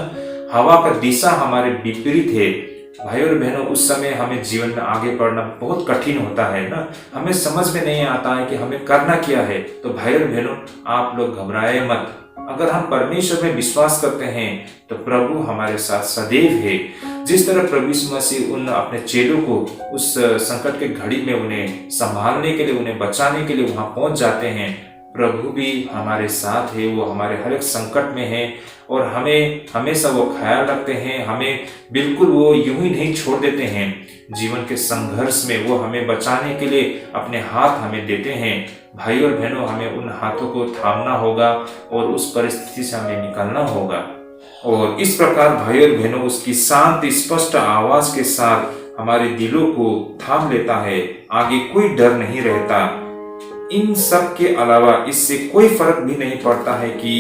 हवा का दिशा हमारे विपरीत है, भाई और बहनों, उस समय हमें जीवन में आगे बढ़ना बहुत कठिन होता है ना। हमें समझ में नहीं आता है कि हमें करना क्या है। तो भाई और बहनों, आप लोग घबराए मत। अगर हम परमेश्वर में विश्वास करते हैं तो प्रभु हमारे साथ सदैव है। जिस तरह प्रभु यीशु मसीह उन अपने चेलों को उस संकट के घड़ी में उन्हें संभालने के लिए, उन्हें बचाने के लिए वहां पहुंच जाते हैं, प्रभु भी हमारे साथ है। वो हमारे हर एक संकट में है और हमें हमेशा वो ख्याल रखते हैं। हमें बिल्कुल वो यूं ही नहीं छोड़ देते हैं। जीवन के संघर्ष में वो हमें बचाने के लिए अपने हाथ हमें देते हैं। भाई और बहनों, हमें उन हाथों को थामना होगा और उस परिस्थिति से हमें निकलना होगा। और इस प्रकार भाई और बहनों, उसकी शांत स्पष्ट आवाज के साथ हमारे दिलों को थाम लेता है। आगे कोई डर नहीं रहता। इन सब के अलावा इससे कोई फर्क भी नहीं पड़ता है कि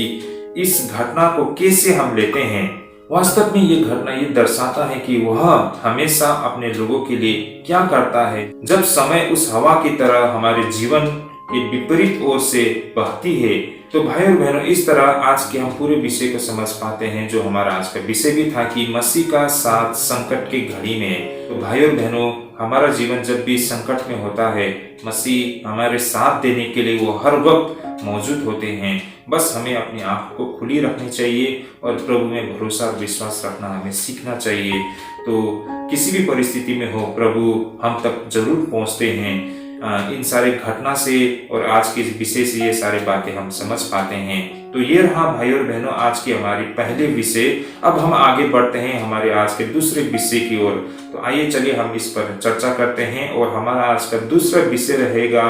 इस घटना को कैसे हम लेते हैं। वास्तव में ये घटना ये दर्शाता है कि वह हमेशा अपने लोगों के लिए क्या करता है। जब समय उस हवा की तरह हमारे जीवन के विपरीत ओर से बहती है, तो भाई और बहनों, इस तरह आज के हम पूरे विषय को समझ पाते हैं, जो हमारा आज का विषय भी था कि मसीह का साथ संकट की घड़ी में। तो भाई और बहनों, हमारा जीवन जब भी संकट में होता है, मसीह हमारे साथ देने के लिए वो हर वक्त मौजूद होते हैं। बस हमें अपनी आंखों को खुली रखनी चाहिए और प्रभु में भरोसा और विश्वास रखना हमें सीखना चाहिए। तो किसी भी परिस्थिति में हो, प्रभु हम तक जरूर पहुंचते हैं। इन सारे घटना से और आज के विषय से ये सारी बातें हम समझ पाते हैं। तो ये रहा भाई और बहनों आज की हमारी पहले विषय। अब हम आगे बढ़ते हैं हमारे आज के दूसरे विषय की ओर। तो आइए चलिए हम इस पर चर्चा करते हैं। और हमारा आज का दूसरा विषय रहेगा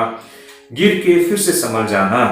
गिर के फिर से संभल जाना।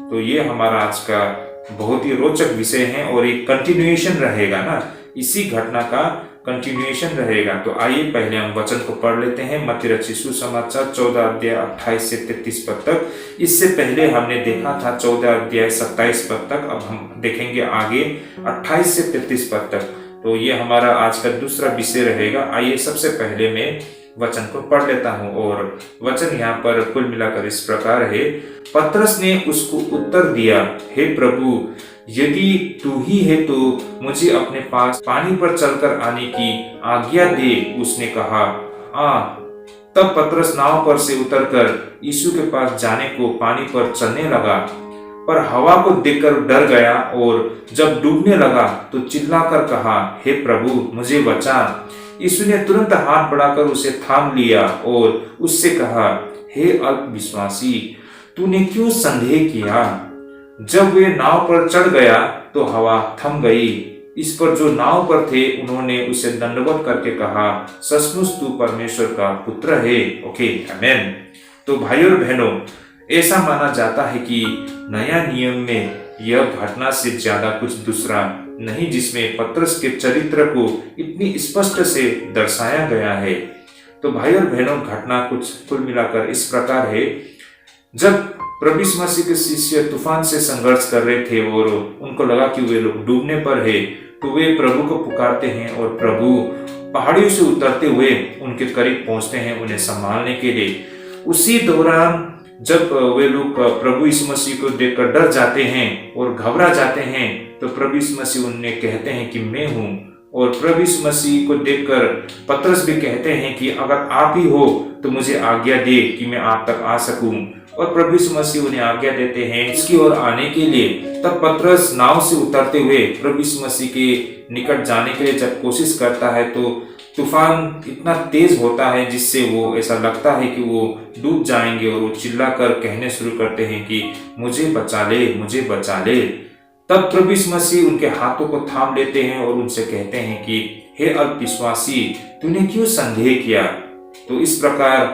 तो ये हमारा आज का बहुत ही रोचक विषय है और एक कंटिन्यूएशन रहेगा ना, इसी घटना का कंटिन्यूएशन रहेगा। तो आइए पहले हम वचन को पढ़ लेते हैं। मत्ती रचित सुसमाचार 14 अध्याय 28 से 33 पद तक। इससे पहले हमने देखा था 14 अध्याय 27 पद तक। अब हम देखेंगे आगे 28 से 33 पद तक। तो ये हमारा आज का दूसरा विषय रहेगा। आइए सबसे पहले मैं वचन को पढ़ लेता हूँ। और वचन यहाँ पर कुल मिलाकर इस प्रकार है। पतरस ने उसको उत्तर दिया, हे प्रभु, यदि तू ही है तो मुझे अपने पास पानी पर चलकर आने की आज्ञा दे। उसने कहा, तब पतरस नाव पर से उतरकर यीशु के पास जाने को पानी पर चलने लगा, पर हवा को देखकर डर गया और जब डूबने लगा तो चिल्लाकर कहा, हे प्रभु, मुझे बचा। यीशु ने तुरंत हाथ बढ़ाकर उसे थाम लिया और उससे कहा, हे अल्पविश्वासी, तूने क्यों संदेह किया? जब वे नाव पर चढ़ गया तो हवा थम गई। इस पर जो नाव पर थे उन्होंने उसे दंडवत करके कहा, सचमुच तू परमेश्वर का पुत्र है। ओके, आमेन। तो भाई और बहनों, ऐसा माना जाता है कि नया नियम में यह घटना से ज्यादा कुछ दूसरा नहीं जिसमें पतरस के चरित्र को इतनी स्पष्ट से दर्शाया गया है। तो भाई और बहनों, घटना कुछ कुल मिलाकर इस प्रकार है। जब प्रभु यीशु मसीह के शिष्य तूफान से संघर्ष कर रहे थे और उनको लगा कि वे लोग डूबने पर है, तो वे प्रभु को पुकारते हैं और प्रभु पहाड़ियों से उतरते हुए उनके करीब पहुंचते हैं उन्हें संभालने के लिए। उसी दौरान जब वे लोग प्रभु यीशु मसीह को देखकर डर जाते हैं और घबरा जाते हैं, तो प्रभु यीशु मसीह उन्हें कहते हैं कि मैं हूँ। और प्रभु यीशु मसीह को देखकर पतरस भी कहते हैं कि अगर आप ही हो तो मुझे आज्ञा दे कि मैं आप तक आ सकूं। और प्रभु यीशु मसीह उन्हें आज्ञा देते हैं इसकी ओर आने के लिए। तब पतरस नाव से उतरते हुए प्रभु यीशु मसीह के निकट जाने के लिए जब कोशिश करता है तो तूफान इतना तेज होता है जिससे वो ऐसा लगता है कि वो डूब जाएंगे और वो चिल्लाकर कहने शुरू करते हैं कि मुझे बचा ले, मुझे बचा ले। तब प्रभु यीशु मसीह उनके हाथों को थाम लेते हैं और उनसे कहते हैं कि हे अल्पविश्वासी, तूने क्यों संदेह किया? तो इस प्रकार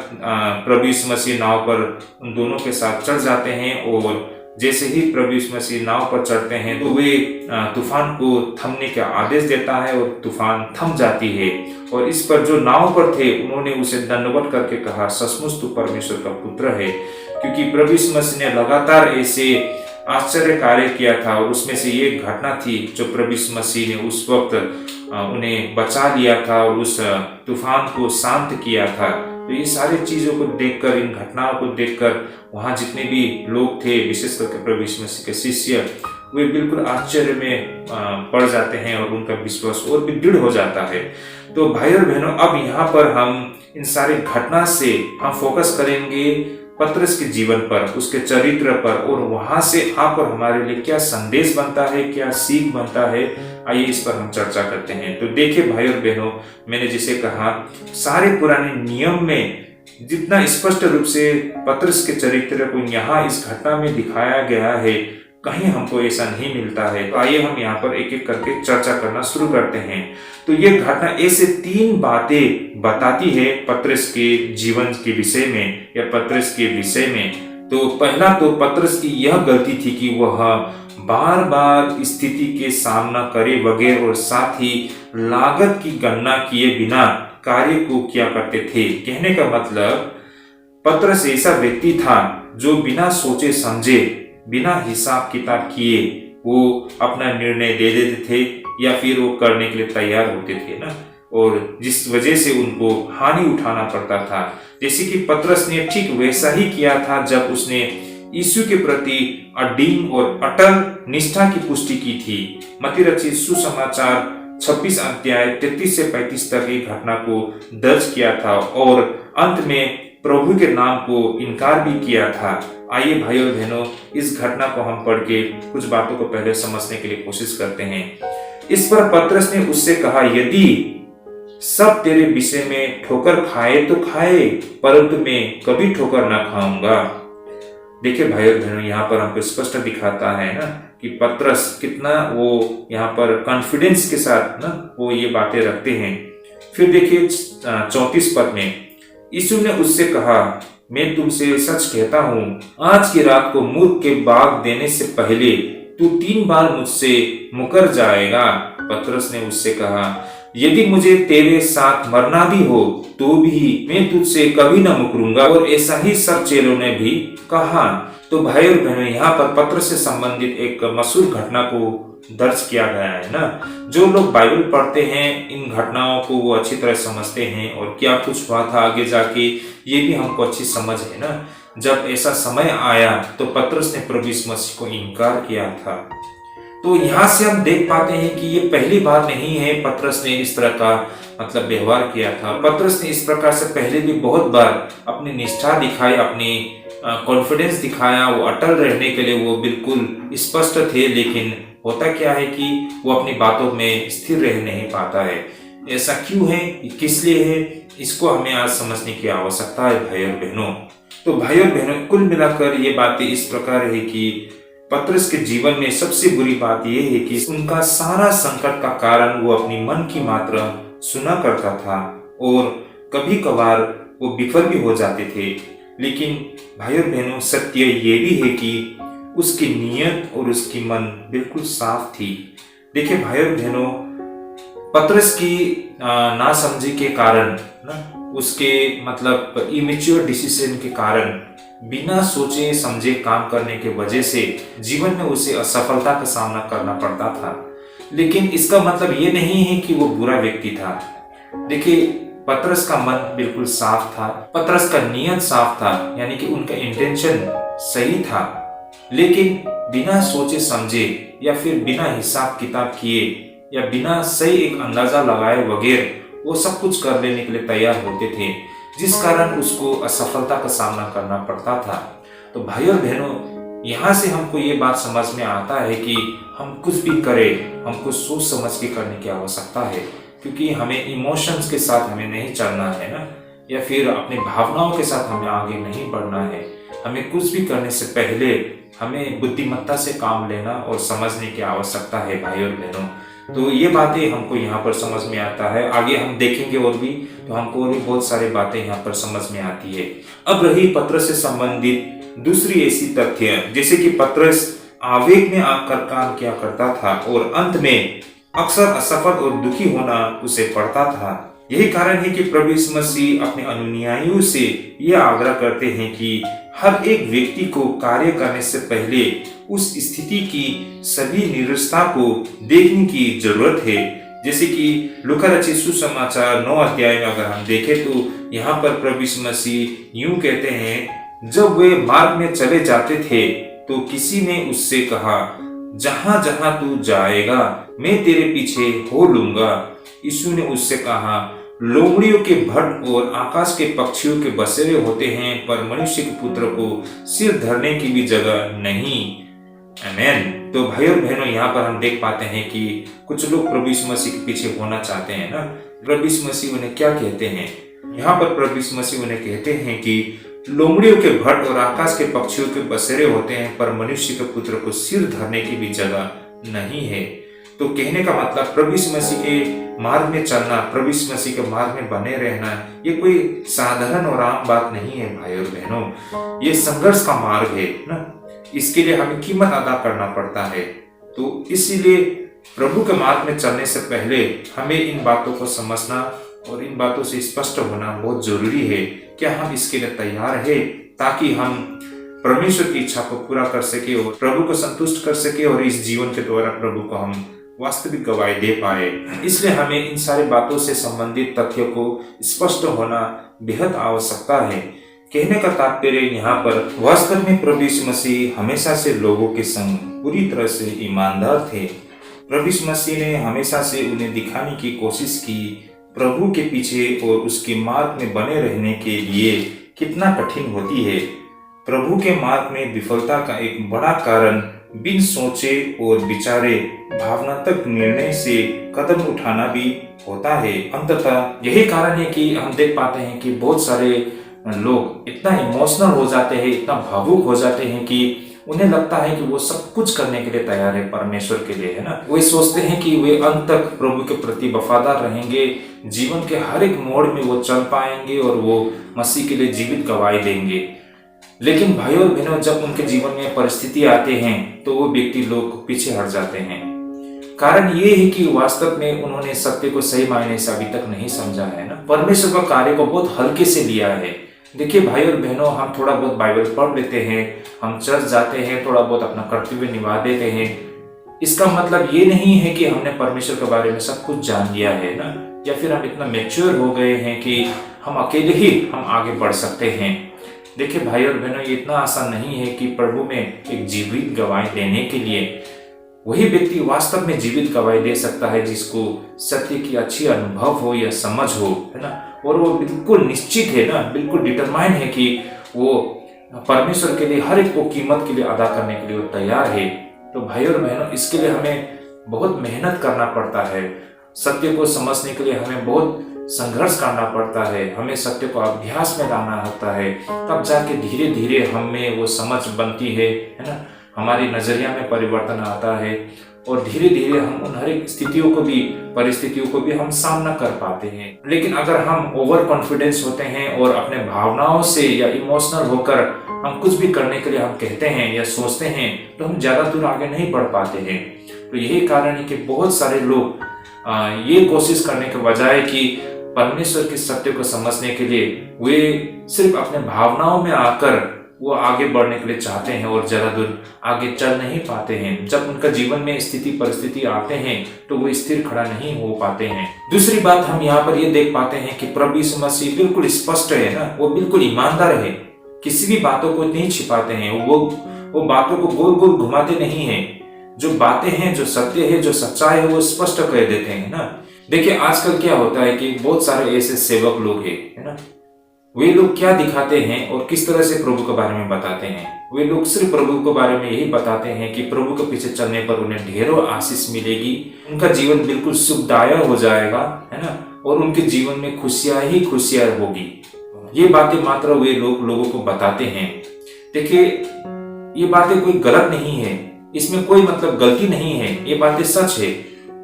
प्रभु यीशु मसीह नाव पर उन दोनों के साथ चढ़ जाते हैं। और जैसे ही प्रभु यीशु मसीह नाव पर चढ़ते हैं तो वे तूफान को थमने का आदेश देता है और तूफान थम जाती है। और इस पर जो नाव पर थे उन्होंने उसे दंडवत करके कहा, सचमुच तू परमेश्वर का पुत्र है। क्योंकि प्रभु यीशु मसीह ने लगातार ऐसे आश्चर्य कार्य किया था और उसमें से ये घटना थी जो प्रभु यीशु मसीह ने उस वक्त उन्हें बचा लिया था और उस तूफान को शांत किया था। तो ये सारी चीजों को देखकर, इन घटनाओं को देखकर वहां जितने भी लोग थे, विशेष करके प्रभु यीशु मसीह के शिष्य, वे बिल्कुल आश्चर्य में पड़ जाते हैं और उनका विश्वास और भी दृढ़ हो जाता है। तो भाई और बहनों, अब यहाँ पर हम इन सारी घटना से हम फोकस करेंगे पतरस के जीवन पर, उसके चरित्र पर, और वहां से आप और हमारे लिए क्या संदेश बनता है, क्या सीख बनता है, आइए इस पर हम चर्चा करते हैं। तो देखिए भाई और बहनों, मैंने जिसे कहा सारे पुराने नियम में जितना स्पष्ट रूप से पतरस के चरित्र को यहाँ इस घटना में दिखाया गया है, कहीं हमको ऐसा नहीं मिलता है। तो आइए हम यहाँ पर एक एक करके चर्चा करना शुरू करते हैं। तो ये घटना ऐसे 3 बातें बताती है पतरस के जीवन के विषय में या पतरस के विषय में। तो पहला तो पतरस की यह गलती थी कि वह बार बार स्थिति के सामना करे बगैर और साथ ही लागत की गणना किए बिना कार्य को किया करते थे। कहने का मतलब पतरस ऐसा व्यक्ति था जो बिना सोचे समझे, बिना हिसाब किताब किए वो अपना निर्णय दे देते थे या फिर वो करने के लिए तैयार होते थे ना, और जिस वजह से उनको हानि उठाना पड़ता था। जैसे कि पतरस ने ठीक वैसा ही किया था जब उसने यीशु के प्रति अडिग और अटल निष्ठा की पुष्टि की थी। मत्ती रचित सुसमाचार 26 अध्याय 33 से 35 तक एक घटना को दर्ज किया था और अंत में प्रभु के नाम को इनकार भी किया था। आइए भाई और बहनों, इस घटना को हम पढ़ के कुछ बातों को पहले समझने के लिए कोशिश करते हैं। इस पर पतरस ने उससे कहा, यदि सब तेरे विषय में ठोकर खाए तो खाए, परंतु मैं कभी ठोकर ना खाऊंगा। देखिए भाई और बहनों, यहाँ पर हमको स्पष्ट दिखाता है ना कि पतरस कितना वो यहाँ पर कॉन्फिडेंस के साथ ना वो ये बातें रखते हैं। फिर देखिए 34 पद में, यीशु ने उससे कहा, मैं तुमसे सच कहता हूँ, आज की रात को मुर्ग के बाग देने से पहले तू 3 बार मुझसे मुकर जाएगा। पतरस ने उससे कहा, यदि मुझे तेरे साथ मरना भी हो तो भी मैं तुझसे कभी न मुकरूंगा। और ऐसा ही सब चेलों ने भी कहा। तो भाई और बहनों, यहाँ पर पतरस से संबंधित एक मशहूर घटना को दर्ज किया गया है ना। जो लोग बाइबल पढ़ते हैं इन घटनाओं को वो अच्छी तरह समझते हैं और क्या कुछ हुआ था आगे जाके ये भी हमको अच्छी समझ है ना। जब ऐसा समय आया तो पतरस ने प्रभु यीशु मसीह को इनकार किया था। तो यहाँ से हम देख पाते हैं कि ये पहली बार नहीं है पतरस ने इस तरह का मतलब व्यवहार किया था। पतरस ने इस प्रकार से पहले भी बहुत बार अपनी निष्ठा दिखाई, अपनी कॉन्फिडेंस दिखाया, वो अटल रहने के लिए वो बिल्कुल स्पष्ट थे। लेकिन होता क्या है कि वो अपनी बातों में स्थिर रह नहीं पाता है। ऐसा क्यों है, किस लिए है, इसको हमें आज समझने की आवश्यकता है भाई और बहनों। तो भाई और बहनों, कुल मिलाकर ये बातें इस प्रकार है कि पतरस के जीवन में सबसे बुरी बात यह है कि उनका सारा संकट का कारण वो अपनी मन की मात्रा सुना करता था और कभी कभार वो विफल भी हो जाते थे। लेकिन भाई और बहनों, सत्य ये भी है कि उसकी नीयत और उसकी मन बिल्कुल साफ थी। देखिए भाई और बहनों, पतरस की नासमझी के कारण ना, उसके मतलब इमेच्योर डिसीजन के कारण, बिना सोचे समझे काम करने के वजह से जीवन में उसे असफलता का सामना करना पड़ता था। लेकिन इसका मतलब ये नहीं है कि वो बुरा व्यक्ति था। देखिए पतरस का मन बिल्कुल साफ था, पतरस का नियत साफ था, यानी कि उनका इंटेंशन सही था। लेकिन बिना सोचे समझे या फिर बिना हिसाब किताब किए या बिना सही एक अंदाजा लगाए बगैर वो सब कुछ कर लेने के लिए तैयार होते थे, जिस कारण उसको असफलता का सामना करना पड़ता था। तो भाई और बहनों, यहाँ से हमको ये बात समझ में आता है कि हम कुछ भी करें हमको सोच समझ के करने की आवश्यकता है, क्योंकि हमें इमोशंस के साथ हमें नहीं चलना है ना, या फिर अपनी भावनाओं के साथ हमें आगे नहीं बढ़ना है। हमें कुछ भी करने से पहले हमें बुद्धिमत्ता से काम लेना और समझने की आवश्यकता है भाई और बहनों। तो ये बातें हमको यहाँ पर समझ में आता है। आगे हम देखेंगे और भी, तो हमको और भी बहुत सारी बातें यहाँ पर समझ में आती है। अब रही पतरस से संबंधित दूसरी ऐसी तथ्य, जैसे कि पतरस आवेग में आकर काम किया करता था और अंत में अक्सर असफल और दुखी होना उसे पड़ता था। यही कारण है कि प्रभु यीशु मसीह अपने अनुयायियों से यह आग्रह करते हैं कि हर एक व्यक्ति को कार्य करने से पहले उस स्थिति की सभी निरस्ता को देखने की जरूरत है। जैसे कि लूका रचित सुसमाचार 9 अध्याय में अगर हम देखें तो यहाँ पर प्रभु यीशु मसीह यूं कहते हैं, जब वे मार्ग में चले जाते थे तो किसी ने उससे कहा, जहां जहां तू जाएगा मैं तेरे पीछे हो लूंगा। यीशु ने उससे कहा, लोमड़ियों के भट्ट और आकाश के पक्षियों के बसेरे होते हैं, पर मनुष्य के पुत्र को सिर धरने की भी जगह नहीं। आमेन। तो भाई और बहनों, यहाँ पर हम देख पाते हैं कि कुछ लोग प्रभु यीशु मसीह के पीछे होना चाहते हैं ना। प्रभु यीशु मसीह उन्हें क्या कहते हैं, यहाँ पर प्रभु यीशु मसीह उन्हें कहते हैं कि लोमड़ियों के भट्ट और आकाश के पक्षियों के बसेरे होते हैं, पर मनुष्य के पुत्र को सिर धरने की भी जगह नहीं है। तो कहने का मतलब प्रभु यीशु मसीह के मार्ग में चलना, प्रभु यीशु मसीह के मार्ग में बने रहना, ये कोई साधारण और आम बात नहीं है भाई और बहनों। ये संघर्ष का मार्ग है ना, इसके लिए हमें कीमत अदा करना पड़ता है। तो इसीलिए प्रभु के मार्ग में चलने से पहले हमें इन बातों को समझना और इन बातों से स्पष्ट होना बहुत जरूरी है। क्या हम इसके लिए तैयार है, ताकि हम परमेश्वर की इच्छा को पूरा कर सके और प्रभु को संतुष्ट कर सके और इस जीवन के द्वारा प्रभु को हम वास्तविक गवाही दे पाए। इसलिए हमें इन सारी बातों से संबंधित तथ्यों को स्पष्ट होना बेहद आवश्यकता है। कहने का तात्पर्य यहाँ पर वास्तव में प्रभु यीशु मसीह हमेशा से लोगों के संग पूरी तरह से ईमानदार थे। प्रभु यीशु मसीह ने हमेशा से उन्हें दिखाने की कोशिश की प्रभु के पीछे और उसके मार्ग में बने रहने के लिए कितना कठिन होती है। प्रभु के मार्ग में विफलता का एक बड़ा कारण बिन सोचे और विचारे भावनात्मक निर्णय से कदम उठाना भी होता है। अंततः यही कारण है कि हम देख पाते हैं कि बहुत सारे लोग इतना इमोशनल हो जाते हैं, इतना भावुक हो जाते हैं कि उन्हें लगता है कि वो सब कुछ करने के लिए तैयार है परमेश्वर के लिए, है ना। वे सोचते हैं कि वे अंत तक प्रभु के प्रति वफादार रहेंगे, जीवन के हर एक मोड़ में वो चल पाएंगे और वो मसीह के लिए जीवित गवाही देंगे। लेकिन भाइयों और बहनों, जब उनके जीवन में परिस्थिति आते हैं तो वो व्यक्ति लोग पीछे हट जाते हैं। कारण ये है कि वास्तव में उन्होंने सत्य को सही मायने से अभी तक नहीं समझा है ना। परमेश्वर का कार्य को बहुत हल्के से लिया है। देखिए भाई और बहनों, हम थोड़ा बहुत बाइबल पढ़ लेते हैं, हम चर्च जाते हैं, थोड़ा बहुत अपना कर्तव्य निभा देते हैं, इसका मतलब ये नहीं है कि हमने परमेश्वर के बारे में सब कुछ जान लिया है ना, या फिर हम इतना मैच्योर हो गए हैं कि हम अकेले ही हम आगे बढ़ सकते हैं। देखिए भाई और बहनों, ये इतना आसान नहीं है कि प्रभु में एक जीवित गवाही देने के लिए वही व्यक्ति वास्तव में जीवित गवाही दे सकता है जिसको सत्य की अच्छी अनुभव हो या समझ हो, है ना, और वो बिल्कुल निश्चित है ना, बिल्कुल डिटरमाइन है कि वो परमेश्वर के लिए हर एक को कीमत के लिए अदा करने के लिए वो तैयार है। तो भाई और बहनों, इसके लिए हमें बहुत मेहनत करना पड़ता है। सत्य को समझने के लिए हमें बहुत संघर्ष करना पड़ता है, हमें सत्य को अभ्यास में लाना होता है, तब जाके धीरे धीरे हमें वो समझ बनती है ना, हमारी नजरिया में परिवर्तन आता है और धीरे धीरे हम उन हर एक स्थितियों को भी, परिस्थितियों को भी हम सामना कर पाते हैं। लेकिन अगर हम ओवर कॉन्फिडेंस होते हैं और अपने भावनाओं से या इमोशनल होकर हम कुछ भी करने के लिए हम कहते हैं या सोचते हैं, तो हम ज्यादा दूर आगे नहीं बढ़ पाते हैं। तो यही कारण है कि बहुत सारे लोग ये कोशिश करने के बजाय कि परमेश्वर के सत्य को समझने के लिए वे सिर्फ अपने भावनाओं में आकर वो आगे बढ़ने के लिए चाहते हैं और ज्यादा दूर आगे चल नहीं पाते हैं। जब उनका जीवन में स्थिति परिस्थिति आते हैं तो वो स्थिर खड़ा नहीं हो पाते हैं। दूसरी बात हम यहाँ पर ये देख पाते हैं कि प्रभु यीशु मसीह बिल्कुल स्पष्ट है ना, वो बिल्कुल ईमानदार है, किसी भी बातों को नहीं छिपाते हैं, वो बातों को गोल गोल घुमाते नहीं है। जो बातें हैं, जो सत्य है, जो सच्चाई है, वो स्पष्ट कह देते हैं ना। देखिए आजकल क्या होता है कि बहुत सारे ऐसे सेवक लोग हैं, है ना, वे लोग क्या दिखाते हैं और किस तरह से प्रभु के बारे में बताते हैं। वे लोग सिर्फ प्रभु के बारे में यही बताते हैं कि प्रभु के पीछे चलने पर उन्हें ढेरों आशीष मिलेगी, उनका जीवन बिल्कुल सुखदायक हो जाएगा, है ना, और उनके जीवन में खुशियां ही खुशियां होगी। ये बातें मात्र वे लोगों को बताते हैं। देखिए ये बातें कोई गलत नहीं है, इसमें कोई मतलब गलती नहीं है, ये बातें सच है।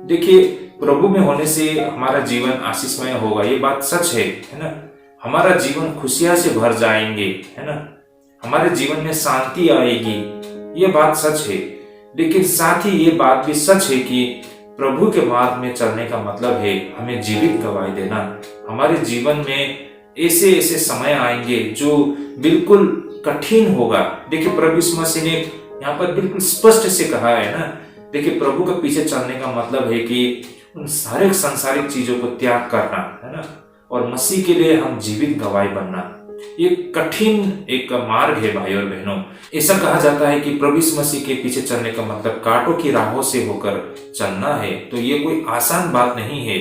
देखिए प्रभु में होने से हमारा जीवन आशीषमय होगा, ये बात सच है ना। हमारा जीवन खुशियां से भर जाएंगे, है ना, हमारे जीवन में शांति आएगी, ये बात सच है। लेकिन साथ ही ये बात भी सच है कि प्रभु के मार्ग में चलने का मतलब है हमें जीवित गवाही देना। हमारे जीवन में ऐसे ऐसे समय आएंगे जो बिल्कुल कठिन होगा। देखिए प्रभु यीशु मसीह ने यहाँ पर बिल्कुल स्पष्ट से कहा है ना। देखिए प्रभु के पीछे चलने का मतलब है कि उन सारे सांसारिक चीजों को त्याग करना, है ना, और मसीह के लिए हम जीवित गवाही बनना। ये कठिन एक मार्ग है भाई और बहनों। ऐसा कहा जाता है कि प्रभु यीशु मसीह के पीछे चलने का मतलब कांटों की राहों से होकर चलना है। तो ये कोई आसान बात नहीं है।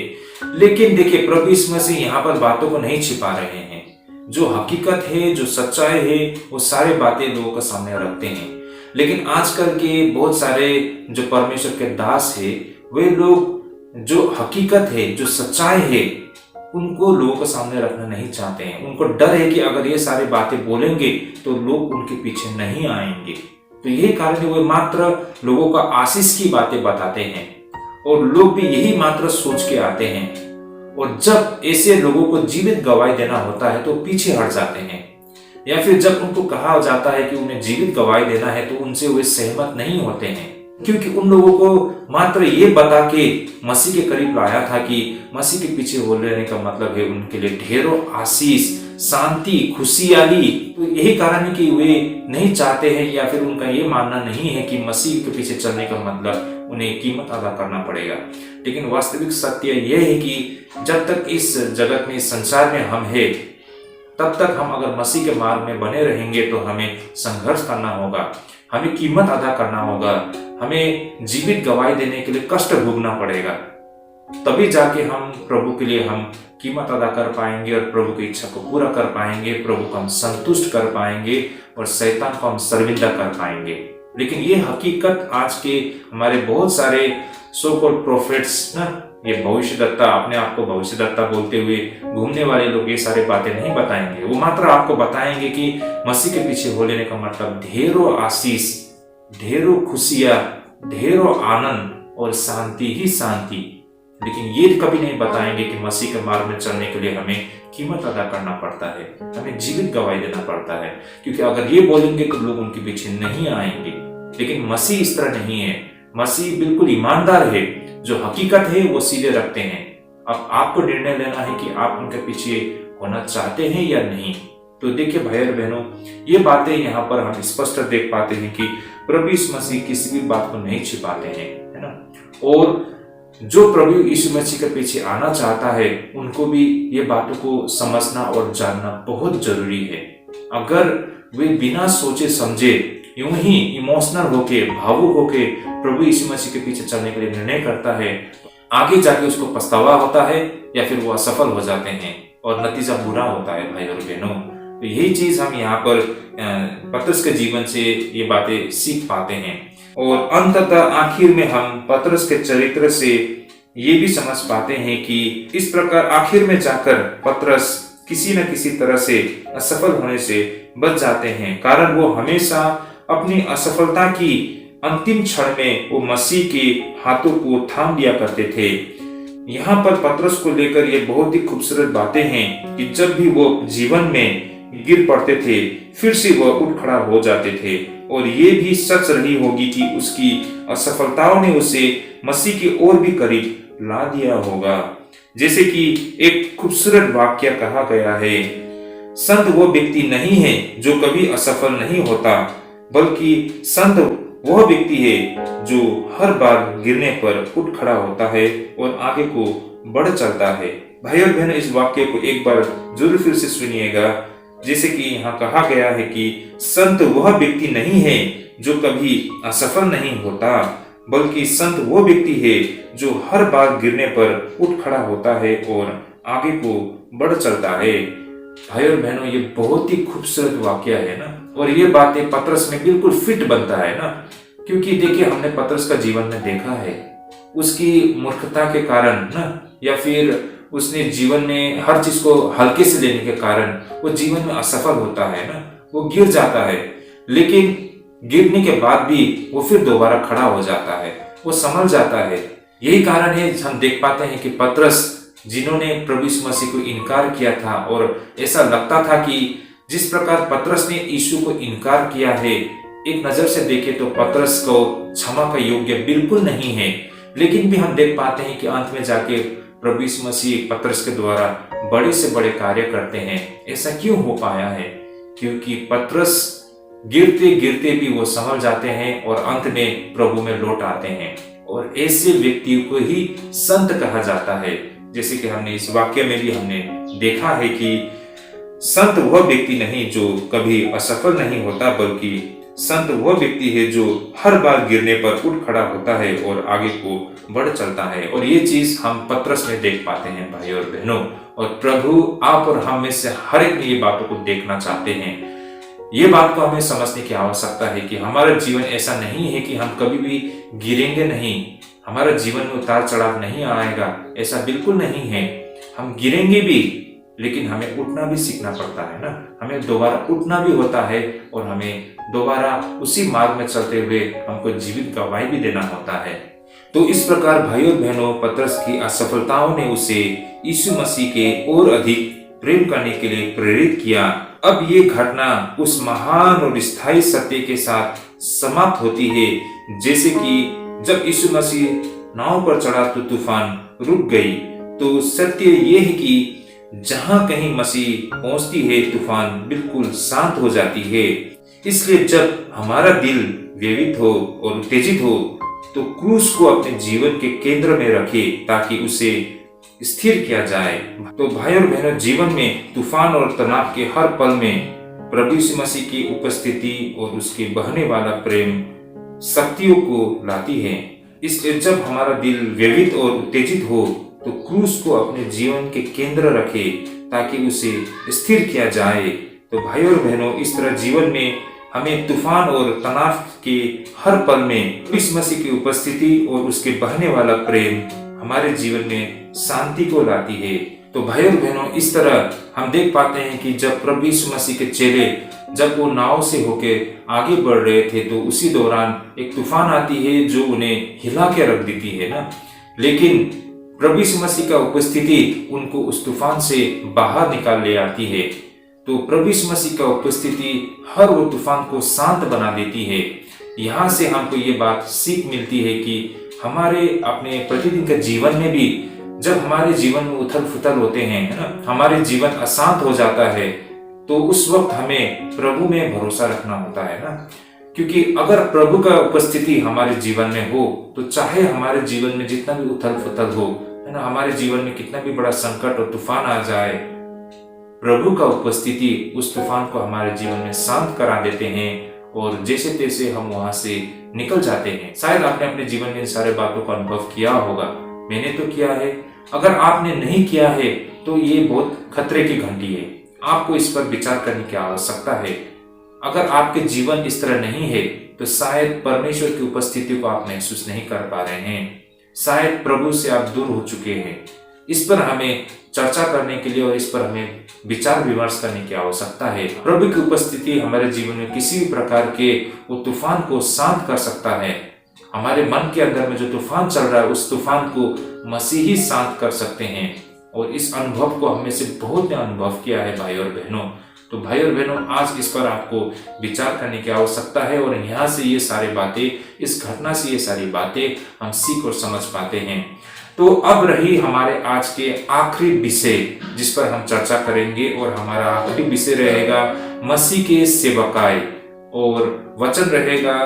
लेकिन देखिए प्रभु यीशु मसीह यहाँ पर बातों को नहीं छिपा रहे हैं। जो हकीकत है, जो सच्चाई है, वो सारी बातें लोगों के सामने रखते हैं। लेकिन आजकल के बहुत सारे जो परमेश्वर के दास है, वे लोग जो हकीकत है, जो सच्चाई है, उनको लोगों के सामने रखना नहीं चाहते हैं। उनको डर है कि अगर ये सारी बातें बोलेंगे तो लोग उनके पीछे नहीं आएंगे। तो यही कारण है वे मात्र लोगों का आशीष की बातें बताते हैं और लोग भी यही मात्र सोच के आते हैं। और जब ऐसे लोगों को जीवित गवाही देना होता है तो पीछे हट जाते हैं, या फिर जब उनको कहा जाता है कि उन्हें जीवित गवाही देना है तो उनसे वे सहमत नहीं होते हैं, क्योंकि उन लोगों को मात्र ये बता के मसीह के करीब लाया था कि मसीह के पीछे हो लेने का मतलब है उनके लिए ढेरों आशीष, शांति, खुशहाली। तो यही कारण है कि वे नहीं चाहते हैं, या फिर उनका ये मानना नहीं है कि मसीह के पीछे चलने का मतलब उन्हें कीमत अदा करना पड़ेगा। लेकिन वास्तविक सत्य यह है कि जब तक इस जगत में, इस संसार में हम हैं, तब तक हम अगर मसीह के मार्ग में बने रहेंगे तो हमें संघर्ष करना होगा, हमें कीमत अदा करना होगा, हमें जीवित गवाही देने के लिए कष्ट भोगना पड़ेगा। तभी जाके हम प्रभु के लिए हम कीमत अदा कर पाएंगे और प्रभु की इच्छा को पूरा कर पाएंगे, प्रभु को हम संतुष्ट कर पाएंगे और शैतान को हम शर्मिंदा कर पाएंगे। लेकिन ये हकीकत आज के हमारे बहुत सारे सो कॉल्ड प्रोफेट्स ना, ये भविष्यद्वक्ता, अपने आप को भविष्यद्वक्ता बोलते हुए घूमने वाले लोग ये सारी बातें नहीं बताएंगे। वो मात्र आपको बताएंगे कि मसीह के पीछे हो लेने का मतलब ढेरों आशीष, ढेरों खुशियां, ढेरों आनंद और शांति ही शांति। लेकिन ये कभी नहीं बताएंगे कि मसीह के मार्ग में चलने के लिए हमें कीमत अदा करना पड़ता है, हमें जीवित गवाही देना पड़ता है। क्योंकि अगर ये बोलेंगे तो लोग उनके पीछे नहीं आएंगे। लेकिन मसीह इस तरह नहीं है। मसीह बिल्कुल ईमानदार है, जो हकीकत है वो सीधे रखते हैं। अब आपको निर्णय लेना है कि आप उनके पीछे होना चाहते हैं या नहीं। तो देखिए भाई और बहनों, ये बातें यहाँ पर हम स्पष्ट देख पाते हैं कि प्रभु यीशु मसीह किसी भी बात को नहीं छिपाते हैं, है ना। और जो प्रभु यीशु मसीह के पीछे आना चाहता है उनको भी ये बातों को समझना और जानना बहुत जरूरी है। अगर वे बिना सोचे समझे यूं ही इमोशनल होके, भावुक होके प्रभु यीशु मसीह के पीछे चलने के लिए निर्णय करता है, आगे जाके उसको पछतावा होता है या फिर वो असफल हो जाते हैं और नतीजा बुरा होता है भाई और बहनों। तो यही चीज हम यहाँ पर पतरस के जीवन से ये बातें सीख पाते हैं। और अंततः आखिर में हम पतरस के चरित्र से ये भी समझ पाते हैं कि इस प्रकार आखिर में जाकर पतरस किसी न किसी तरह से असफल होने से बच जाते हैं, कारण वो हमेशा अपनी असफलता की अंतिम क्षण में वो मसीह के हाथों को थाम लिया करते थे। यहाँ पर पतरस को लेकर ये बहुत ही खूबसूरत बातें हैं कि जब भी वो जीवन में गिर पड़ते थे फिर से वह उठ खड़ा हो जाते थे। और ये भी सच रही होगी कि उसकी असफलताओं ने उसे मसीह की ओर भी करीब ला दिया होगा। जैसे कि एक खूबसूरत वाक्य कहा गया है, संत वो व्यक्ति नहीं है जो कभी असफल नहीं होता, बल्कि संत वह व्यक्ति है जो हर बार गिरने पर उठ खड़ा होता है और आगे को बढ़ चलता है। भाई और बहन, इस वाक्य को एक बार जरूर फिर से सुनिएगा। जैसे कि यहाँ कहा गया है कि संत वह व्यक्ति नहीं है जो कभी असफल नहीं होता, बल्कि संत वो व्यक्ति है जो हर बार गिरने पर उठ खड़ा होता है और आगे को बढ़ चलता है। भाई और बहनों, ये बहुत ही खूबसूरत वाक्य है ना। और ये बातें पतरस में बिल्कुल फिट बनता है ना, क्योंकि देखिए हमने पतरस का जीवन में देखा है, उसकी मूर्खता के कारण ना, या फिर उसने जीवन में हर चीज को हल्के से लेने के कारण वो जीवन में असफल होता है ना, वो गिर जाता है। लेकिन गिरने के बाद भी वो फिर दोबारा खड़ा हो जाता है, वो संभल जाता है। यही कारण है हम देख पाते हैं कि पतरस, जिन्होंने प्रभु यीशु मसीह को इनकार किया था, और ऐसा लगता था कि जिस प्रकार पतरस ने यीशु को इनकार किया है, एक नजर से देखे तो पतरस को क्षमा का योग्य बिल्कुल नहीं है। लेकिन भी हम देख पाते हैं कि अंत में जाके प्रभु यीशु मसीह पतरस के द्वारा बड़े से बड़े कार्य करते हैं। ऐसा क्यों हो पाया है? क्योंकि पतरस गिरते गिरते भी वो संभल जाते हैं और अंत में प्रभु में लौट आते हैं। और ऐसे व्यक्ति को ही संत कहा जाता है। जैसे कि हमने इस वाक्य में भी हमने देखा है कि संत वह व्यक्ति नहीं जो कभी असफल नहीं होता, बल्कि संत वह व्यक्ति है जो हर बार गिरने पर उठ खड़ा होता है और आगे को बढ़ चलता है। और ये चीज हम पतरस में देख पाते हैं भाई और बहनों। और प्रभु आप और हम में से हर एक ये बातों को देखना चाहते हैं। ये बात को हमें समझने की आवश्यकता है कि हमारा जीवन ऐसा नहीं है कि हम कभी भी गिरेंगे नहीं, हमारा जीवन में उतार चढ़ाव नहीं आएगा, ऐसा बिल्कुल नहीं है। हम गिरेंगे भी, लेकिन हमें उठना भी सीखना पड़ता है ना। हमें दोबारा उठना भी होता है और हमें दोबारा उसी मार्ग में चलते हुए हमको जीवित गवाही भी देना होता है। तो इस प्रकार भाई और बहनों, पतरस की असफलताओं ने उसे यीशु मसीह के और अधिक प्रेम करने के लिए प्रेरित किया। अब ये घटना उस महान और स्थायी सत्य के साथ समाप्त होती है, जैसे कि जब यीशु मसीह नाव पर चढ़ा तो तूफान रुक गई। तो सत्य ये है कि जहां कहीं मसीह पहुंचती है, तूफान बिल्कुल शांत हो जाती है। इसलिए जब हमारा दिल व्यथित हो और उत्तेजित हो तो क्रूस को अपने जीवन के केंद्र में रखे ताकि उसे स्थिर किया जाए। तो भाई और बहनों, जीवन में तूफान और तनाव के हर पल में प्रभु यीशु मसीह की उपस्थिति और उसके बहने वाला प्रेम शक्तियों को लाती है। इसलिए जब हमारा दिल व्यथित और उत्तेजित हो तो क्रूस को अपने जीवन के केंद्र रखे ताकि उसे स्थिर किया जाए। तो भाई और बहनों, इस तरह जीवन में हमें तूफान और तनाव के हर पल में यीशु मसीह की उपस्थिति और उसके बहने वाला प्रेम हमारे जीवन में शांति को लाती है। तो भाई और बहनों, इस तरह हम देख पाते हैं कि जब प्रभु यीशु मसीह के चेले जब वो नाव से होके आगे बढ़ रहे थे तो उसी दौरान एक तूफान आती है जो उन्हें हिला के रख देती है ना। लेकिन प्रभु यीशु मसीह का उपस्थिति उनको उस तूफान से बाहर निकाल ले आती है। तो प्रभु यीशु मसीह का उपस्थिति हर वो तूफान को शांत बना देती है। यहाँ से हमको ये बात सीख मिलती है कि हमारे अपने प्रतिदिन के जीवन में भी जब हमारे जीवन में उथल फुथल होते हैं, है ना, हमारे जीवन अशांत हो जाता है, तो उस वक्त हमें प्रभु में भरोसा रखना होता है ना। क्योंकि अगर प्रभु का उपस्थिति हमारे जीवन में हो तो चाहे हमारे जीवन में जितना भी उथल फुथल हो, है ना, हमारे जीवन में कितना भी बड़ा संकट और तूफान आ जाए, प्रभु का उपस्थिति उस तूफान को हमारे जीवन में शांत करा देते हैं और जैसे तैसे हम वहां से निकल जाते हैं। शायद आपने अपने जीवन में इन सारे बातों का अनुभव किया होगा, मैंने तो किया है। अगर आपने नहीं किया है तो ये बहुत खतरे की घंटी है, आपको इस पर विचार करने की आवश्यकता है। अगर आपके जीवन इस तरह नहीं है तो शायद परमेश्वर की उपस्थिति को आप महसूस नहीं कर पा रहे हैं, शायद प्रभु से आप दूर हो चुके हैं। इस पर हमें चर्चा करने के लिए और इस पर हमें विचार विमर्श करने की आवश्यकता है। प्रभु की उपस्थिति हमारे जीवन में किसी भी प्रकार के वो तूफान को शांत कर सकता है। हमारे मन के अंदर में जो तूफान चल रहा है उस तूफान को मसीह ही शांत कर सकते हैं और इस अनुभव को हम में से बहुत ने अनुभव किया है भाई और बहनों। तो भाई और बहनों, आज इस पर आपको विचार करने की आवश्यकता है और यहाँ से ये सारी बातें, इस घटना से ये सारी बातें हम सीख और समझ पाते हैं। तो अब रही हमारे आज के आखिरी विषय जिस पर हम चर्चा करेंगे और हमारा आखिरी विषय रहेगा मसीह के सेवकाई और वचन रहेगा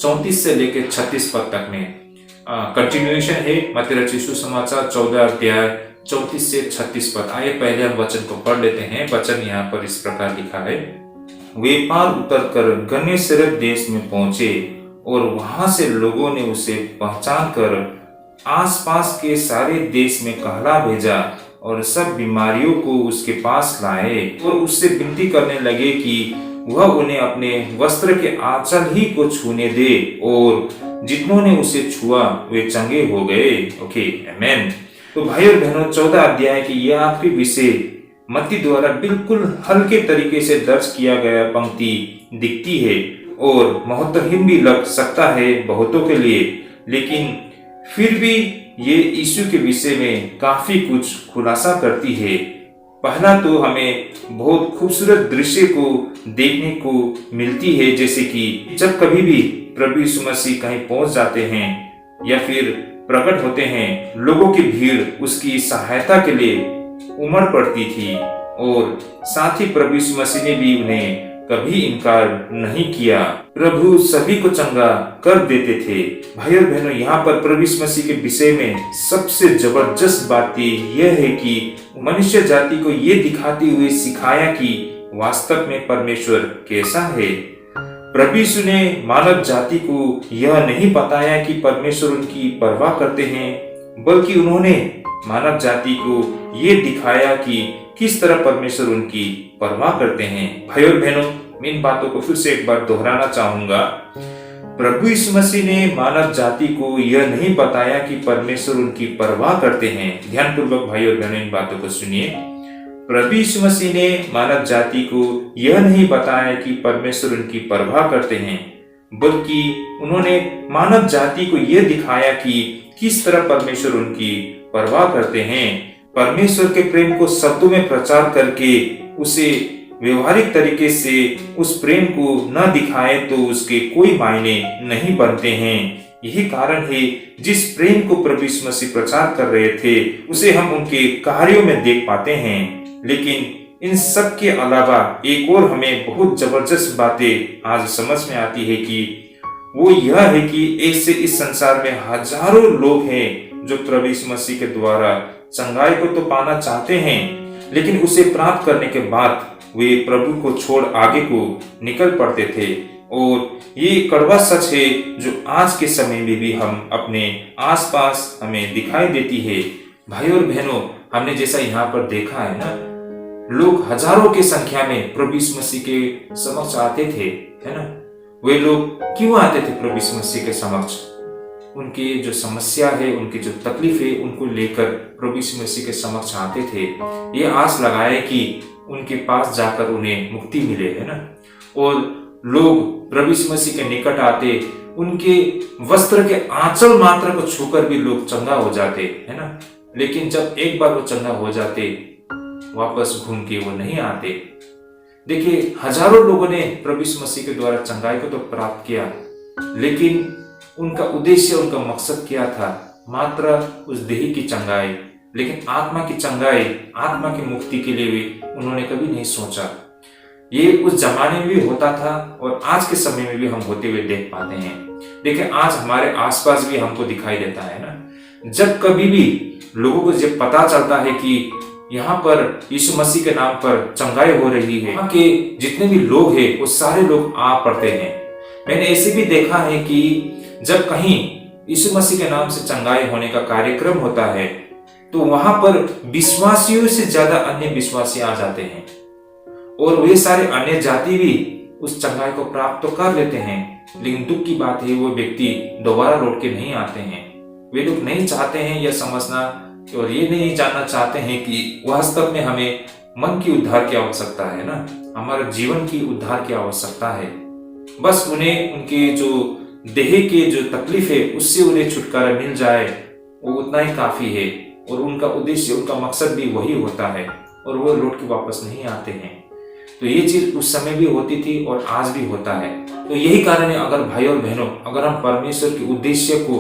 34 से लेकर 36 पद तक में। कंटिन्यूएशन है मत्ती रचित सुसमाचार 14 अध्याय 34 से 36 पद। आइए पहले हम वचन को पढ़ लेते हैं। वचन यहाँ पर इस प्रकार लिखा है, वे पार उतरकर गन्नेसरत देश में पहुंचे और वहां से लोगों ने उसे पहचान कर आसपास के सारे देश में कहला भेजा और सब बीमारियों को उसके पास लाए और उससे विनती करने लगे कि वह उन्हें अपने वस्त्र के आंचल ही को छूने दे, और जितनों ने उसे छुआ वे चंगे हो गए। ओके, आमेन। तो भाई और बहनों, 14 अध्याय की यह आखिरी विषय मत्ती द्वारा बिल्कुल हल्के तरीके से दर्ज किया गया पंक्ति दिखती है और महत्वहीन भी लग सकता है बहुतों के लिए, लेकिन फिर भी ये यीशु के विषय में काफी कुछ खुलासा करती है। पहला तो हमें बहुत खूबसूरत दृश्य को देखने को मिलती है, जैसे कि जब कभी भी प्रभु यीशु मसीह कहीं पहुंच जाते हैं या फिर प्रकट होते हैं, लोगों की भीड़ उसकी सहायता के लिए उमड़ पड़ती थी और साथ ही प्रभु यीशु मसीह ने भी उन्हें कभी इनकार नहीं किया। प्रभु सभी को चंगा कर देते थे। भाई और बहनों, यहाँ पर प्रभु यीशु मसीह के विषय में सबसे जबरदस्त बात यह है कि मनुष्य जाति को ये दिखाते हुए सिखाया कि वास्तव में परमेश्वर कैसा है। प्रभु यीशु ने मानव जाति को यह नहीं बताया कि परमेश्वर उनकी परवाह करते हैं, बल्कि उन्होंने मानव जाति को ये दिखाया कि किस तरह परमेश्वर उनकी परवाह करते हैं। भाई और बहनों, मैं इन बातों को फिर से एक बार दोहराना चाहूंगा। प्रभु यीशु मसीह ने मानव जाति को यह नहीं बताया कि परमेश्वर उनकी परवाह करते हैं। ध्यानपूर्वक भाई और बहनों इन बातों को सुनिए। प्रभु यीशु मसीह ने मानव जाति को यह नहीं बताया कि परमेश्वर उनकी परवाह करते हैं, बल्कि उन्होंने मानव जाति को यह दिखाया कि किस तरह परमेश्वर उनकी परवाह करते हैं। परमेश्वर के प्रेम को शब्दों में प्रचार करके उसे व्यवहारिक तरीके से उस प्रेम को न दिखाए तो उसके कोई मायने नहीं बनते हैं। यही कारण है जिस प्रेम को प्रभु यीशु मसीह प्रचार कर रहे थे उसे हम उनके कार्यों में देख पाते हैं। लेकिन इन सब के अलावा एक और हमें बहुत जबरदस्त बातें आज समझ में आती है कि वो यह है कि ऐसे इस संसार में हजारों लोग हैं जो प्रभु यीशु मसीह के द्वारा चंगाई को तो पाना चाहते हैं, लेकिन उसे प्राप्त करने के बाद वे प्रभु को छोड़ आगे को निकल पड़ते थे। और ये कड़वा सच है जो आज के समय में भी हम अपने आसपास हमें दिखाई देती है। भाई और बहनों, हमने जैसा यहाँ पर देखा है ना, लोग हजारों की संख्या में प्रभु यीशु मसीह के समक्ष आते थे, है ना। वे लोग क्यों आते थे प्रभु यीशु मसीह के समक्ष? उनकी जो समस्या है, उनकी जो तकलीफ है, उनको लेकर प्रभु यीशु मसीह के समक्ष आते थे, ये आस लगाए कि उनके पास जाकर उन्हें मुक्ति मिले, है ना। और लोग प्रभु यीशु मसीह के निकट आते, उनके वस्त्र के आंचल मात्र को छूकर भी लोग चंगा हो जाते, है ना। लेकिन जब एक बार वो चंगा हो जाते, वापस घूम के वो नहीं आते। देखिए, हजारों लोगों ने प्रभु यीशु मसीह के द्वारा चंगाई को तो प्राप्त किया, लेकिन उनका उद्देश्य, उनका मकसद क्या था? मात्र उस देह की चंगाई, लेकिन आत्मा की चंगाई, आत्मा की मुक्ति के लिए भी उन्होंने कभी नहीं सोचा। ये उस जमाने में भी होता था और आज के समय में भी हम होते हुए देख पाते हैं। देखिए, आज हमारे आसपास भी हमको दिखाई देता है ना। जब कभी भी लोगों को जब पता चलता है कि यहाँ पर यीशु मसीह के नाम पर चंगाई हो रही है, यहाँ के जितने भी लोग हैं वो सारे लोग आ पड़ते हैं। मैंने ऐसे भी देखा है कि जब कहीं यीशु मसीह के नाम से चंगाई होने का कार्यक्रम होता है, तो वहां पर विश्वासियों से ज्यादा अन्य विश्वासी आ जाते हैं और वे सारे अन्य जाति भी उस चंगाई को प्राप्त तो कर लेते हैं। लेकिन दुख की बात है, वो व्यक्ति दोबारा लौट के नहीं आते हैं। वे लोग नहीं चाहते हैं यह समझना और ये नहीं जानना चाहते हैं कि वास्तव में हमें मन की उद्धार की आवश्यकता है ना, हमारे जीवन की उद्धार की आवश्यकता है। बस उन्हें उनके जो देह के जो तकलीफ है उससे उन्हें छुटकारा मिल जाए, वो उतना ही काफी है। और उनका उद्देश्य, उनका मकसद भी वही होता है और वो लौट के वापस नहीं आते हैं। तो ये चीज उस समय भी होती थी और आज भी होता है। तो यही कारण है, अगर भाई और बहनों, अगर हम परमेश्वर के उद्देश्य को,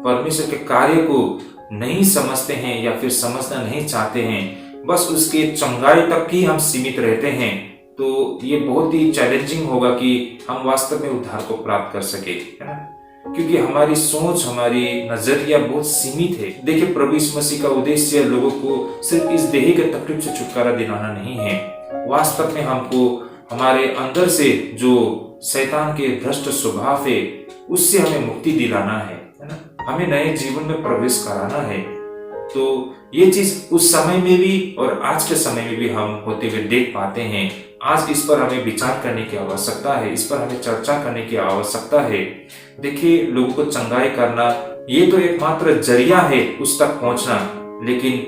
परमेश्वर के कार्य को नहीं समझते हैं या फिर समझना नहीं चाहते हैं, बस उसके चंगाई तक ही हम सीमित रहते हैं, तो ये बहुत ही चैलेंजिंग होगा कि हम वास्तव में उद्धार को प्राप्त कर सके, है ना। क्योंकि हमारी सोच, हमारी नजरिया बहुत सीमित है। देखिए, प्रभु यीशु मसीह का उद्देश्य लोगों को सिर्फ इस देह के तकलीफ से छुटकारा दिलाना नहीं है। वास्तव में हमको हमारे अंदर से जो शैतान के भ्रष्ट स्वभाव है उससे हमें मुक्ति दिलाना है ना। हमें नए जीवन में प्रवेश कराना है। तो ये चीज उस समय में भी और आज के समय में भी हम होते हुए देख पाते हैं। आज इस पर हमें विचार करने की आवश्यकता है, इस पर हमें चर्चा करने की आवश्यकता है। देखिए, लोगों को चंगाई करना ये तो एकमात्र जरिया है उस तक पहुंचना, लेकिन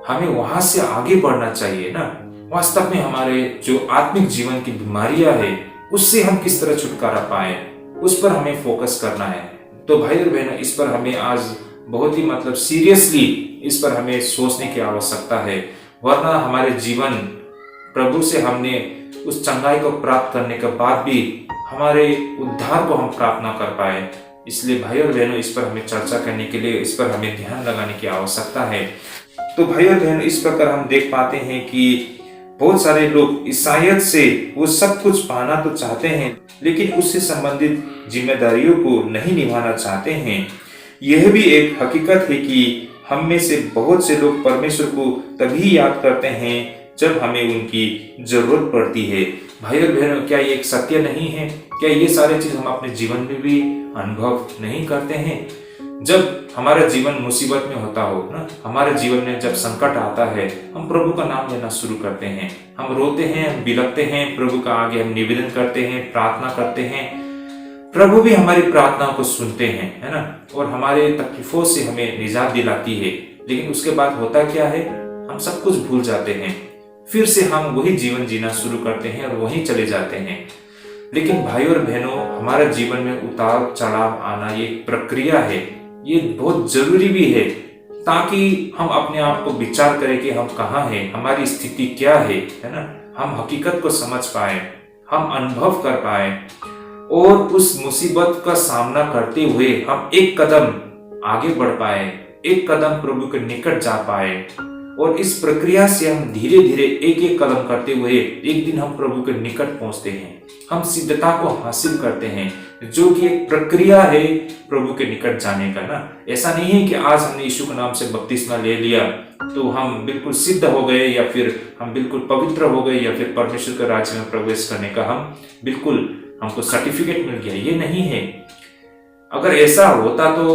हमें वहां से आगे बढ़ना चाहिए ना। वास्तव में हमारे जो आत्मिक जीवन की बीमारियां है उससे हम किस तरह छुटकारा पाए, उस पर हमें फोकस करना है। तो भाई और बहनों, इस पर हमें आज बहुत ही सीरियसली इस पर हमें सोचने की आवश्यकता है, वरना हमारे जीवन प्रभु से हमने उस चंगाई को प्राप्त करने के बाद भी हमारे उद्धार को हम प्राप्त ना कर पाए। इसलिए भाई और बहनों, इस पर हमें चर्चा करने के लिए, इस पर हमें ध्यान लगाने की आवश्यकता है। तो भाई और बहनों, इस प्रकार हम देख पाते हैं कि बहुत सारे लोग ईसाइयत से वो सब कुछ पाना तो चाहते हैं, लेकिन उससे संबंधित जिम्मेदारियों को नहीं निभाना चाहते हैं। यह भी एक हकीकत है कि हम में से बहुत से लोग परमेश्वर को तभी याद करते हैं जब हमें उनकी जरूरत पड़ती है। भाई और बहनों, क्या ये एक सत्य नहीं है? क्या ये सारे चीज हम अपने जीवन में भी अनुभव नहीं करते हैं? जब हमारा जीवन मुसीबत में होता हो ना, हमारे जीवन में जब संकट आता है, हम प्रभु का नाम लेना शुरू करते हैं, हम रोते हैं, हम बिलखते हैं, प्रभु का आगे हम निवेदन करते हैं, प्रार्थना करते हैं। प्रभु भी हमारी प्रार्थना को सुनते हैं, है ना, और हमारे तकलीफों से हमें निजात दिलाती है। लेकिन उसके बाद होता क्या है? हम सब कुछ भूल जाते हैं, फिर से हम वही जीवन जीना शुरू करते हैं और वहीं चले जाते हैं। लेकिन भाई और बहनों, हमारे जीवन में उतार चढ़ाव आना ये प्रक्रिया है, ये बहुत जरूरी भी है, ताकि हम अपने आप को विचार करें कि हम कहाँ हैं, हमारी स्थिति क्या है ना। हम हकीकत को समझ पाए, हम अनुभव कर पाए और उस मुसीबत का सामना करते हुए हम एक कदम आगे बढ़ पाए, एक कदम प्रभु के निकट जा पाए। और इस प्रक्रिया से हम धीरे धीरे एक एक कदम करते हुए एक दिन हम प्रभु के निकट पहुंचते हैं, हम सिद्धता को हासिल करते हैं, जो कि एक प्रक्रिया है प्रभु के निकट जाने का ना। ऐसा नहीं है कि आज हमने यीशु के नाम से बपतिस्मा ले लिया तो हम बिल्कुल सिद्ध हो गए या फिर हम बिल्कुल पवित्र हो गए या फिर परमेश्वर के राज्य में प्रवेश करने का हमको सर्टिफिकेट मिल गया। ये नहीं है। अगर ऐसा होता तो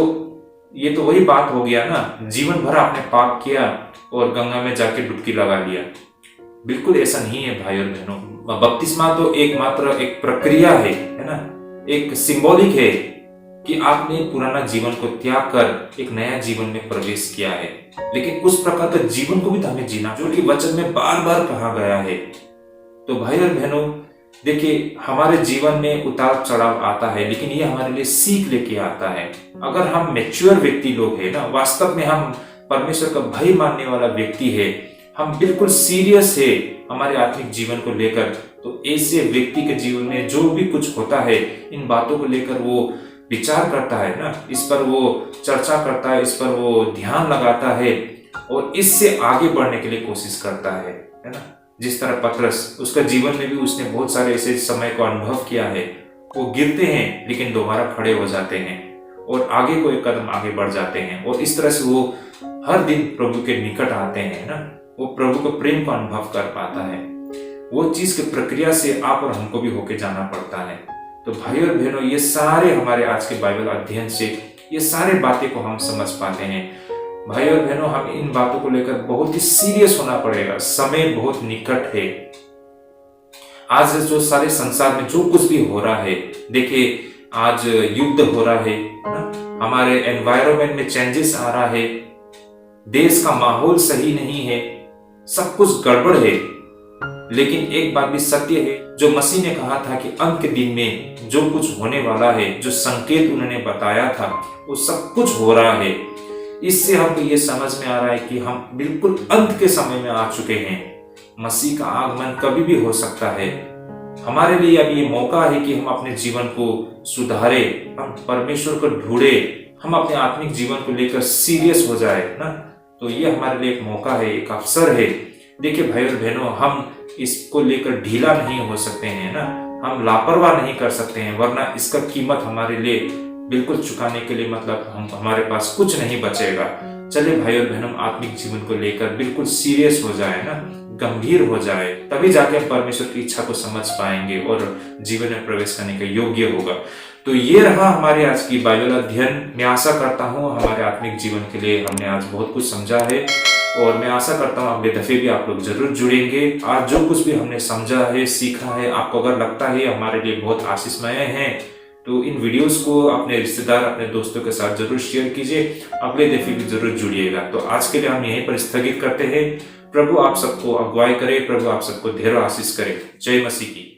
ये तो वही बात हो गया ना, जीवन भर आपने पाप किया और गंगा में जाके डुबकी लगा लिया। बिल्कुल ऐसा नहीं है भाई और बहनों। बपतिस्मा तो एक प्रक्रिया है ना, एक सिंबॉलिक है कि आपने पुराना जीवन को त्याग कर एक नया जीवन में प्रवेश किया है, लेकिन उस प्रकार का जीवन को भी तो हमें जीना जो कि वचन में बार बार कहा गया है। तो भाई और बहनों, देखिए, हमारे जीवन में उतार चढ़ाव आता है, लेकिन ये हमारे लिए सीख लेके आता है। अगर हम मैच्योर व्यक्ति लोग हैं ना, वास्तव में हम परमेश्वर का भय मानने वाला व्यक्ति है, हम बिल्कुल सीरियस है हमारे आत्मिक जीवन को लेकर, तो ऐसे व्यक्ति के जीवन में जो भी कुछ होता है, इन बातों को लेकर वो विचार करता है ना, इस पर वो चर्चा करता है, इस पर वो ध्यान लगाता है और इससे आगे बढ़ने के लिए कोशिश करता है ना। जिस तरह पतरस, उसका जीवन में भी उसने बहुत सारे ऐसे समय को अनुभव किया है, वो गिरते हैं लेकिन दोबारा खड़े हो जाते हैं और आगे को एक कदम आगे बढ़ जाते हैं, और इस तरह से वो हर दिन प्रभु के निकट आते हैं ना, वो प्रभु के प्रेम को अनुभव कर पाता है। वो चीज की प्रक्रिया से आप और हमको भी होके जाना पड़ता है। तो भाई और बहनों, ये सारे हमारे आज के बाइबल अध्ययन से ये सारे बातें को हम समझ पाते हैं। भाई और बहनों, हम इन बातों को लेकर बहुत ही सीरियस होना पड़ेगा। समय बहुत निकट है। आज जो सारे संसार में जो कुछ भी हो रहा है, देखिए, आज युद्ध हो रहा है ना, हमारे एनवायरनमेंट में चेंजेस आ रहा है, देश का माहौल सही नहीं है, सब कुछ गड़बड़ है। लेकिन एक बात भी सत्य है, जो मसीह ने कहा था कि अंत के दिन में जो कुछ होने वाला है, जो संकेत उन्होंने बताया था, वो सब कुछ हो रहा है। इससे हमको ये समझ में आ रहा है कि हम बिल्कुल अंत के समय में आ चुके हैं। मसीह का आगमन कभी भी हो सकता है। हमारे लिए अब ये मौका है कि हम अपने जीवन को सुधारे, हम परमेश्वर को ढूंढे, हम अपने आत्मिक जीवन को लेकर सीरियस हो जाए ना। तो ये हमारे लिए एक मौका है, एक अवसर है। देखिए भाई और बहनों, हम इसको लेकर ढीला नहीं हो सकते हैं ना, हम लापरवाह नहीं कर सकते हैं, वरना इसका कीमत हमारे लिए बिल्कुल चुकाने के लिए मतलब हमारे पास कुछ नहीं बचेगा। चलिए भाई और बहनों, आत्मिक जीवन को लेकर बिल्कुल सीरियस हो जाए ना, गंभीर हो जाए, तभी जाके हम परमेश्वर की इच्छा को समझ पाएंगे और जीवन में प्रवेश करने के योग्य होगा। तो ये रहा हमारे आज की बाइबल अध्ययन। मैं आशा करता हूँ हमारे आत्मिक जीवन के लिए हमने आज बहुत कुछ समझा है, और मैं आशा करता हूँ अगले दफे भी आप लोग जरूर जुड़ेंगे। आज जो कुछ भी हमने समझा है, सीखा है, आपको अगर लगता है हमारे लिए बहुत आशीषमय है, तो इन वीडियोस को अपने रिश्तेदार, अपने दोस्तों के साथ जरूर शेयर कीजिए। अगले दफे भी जरूर जुड़िएगा। तो आज के लिए हम यहीं पर स्थगित करते हैं। प्रभु आप सबको अगुवाई करे, प्रभु आप सबको ढेरों आशीष करे। जय मसीह की।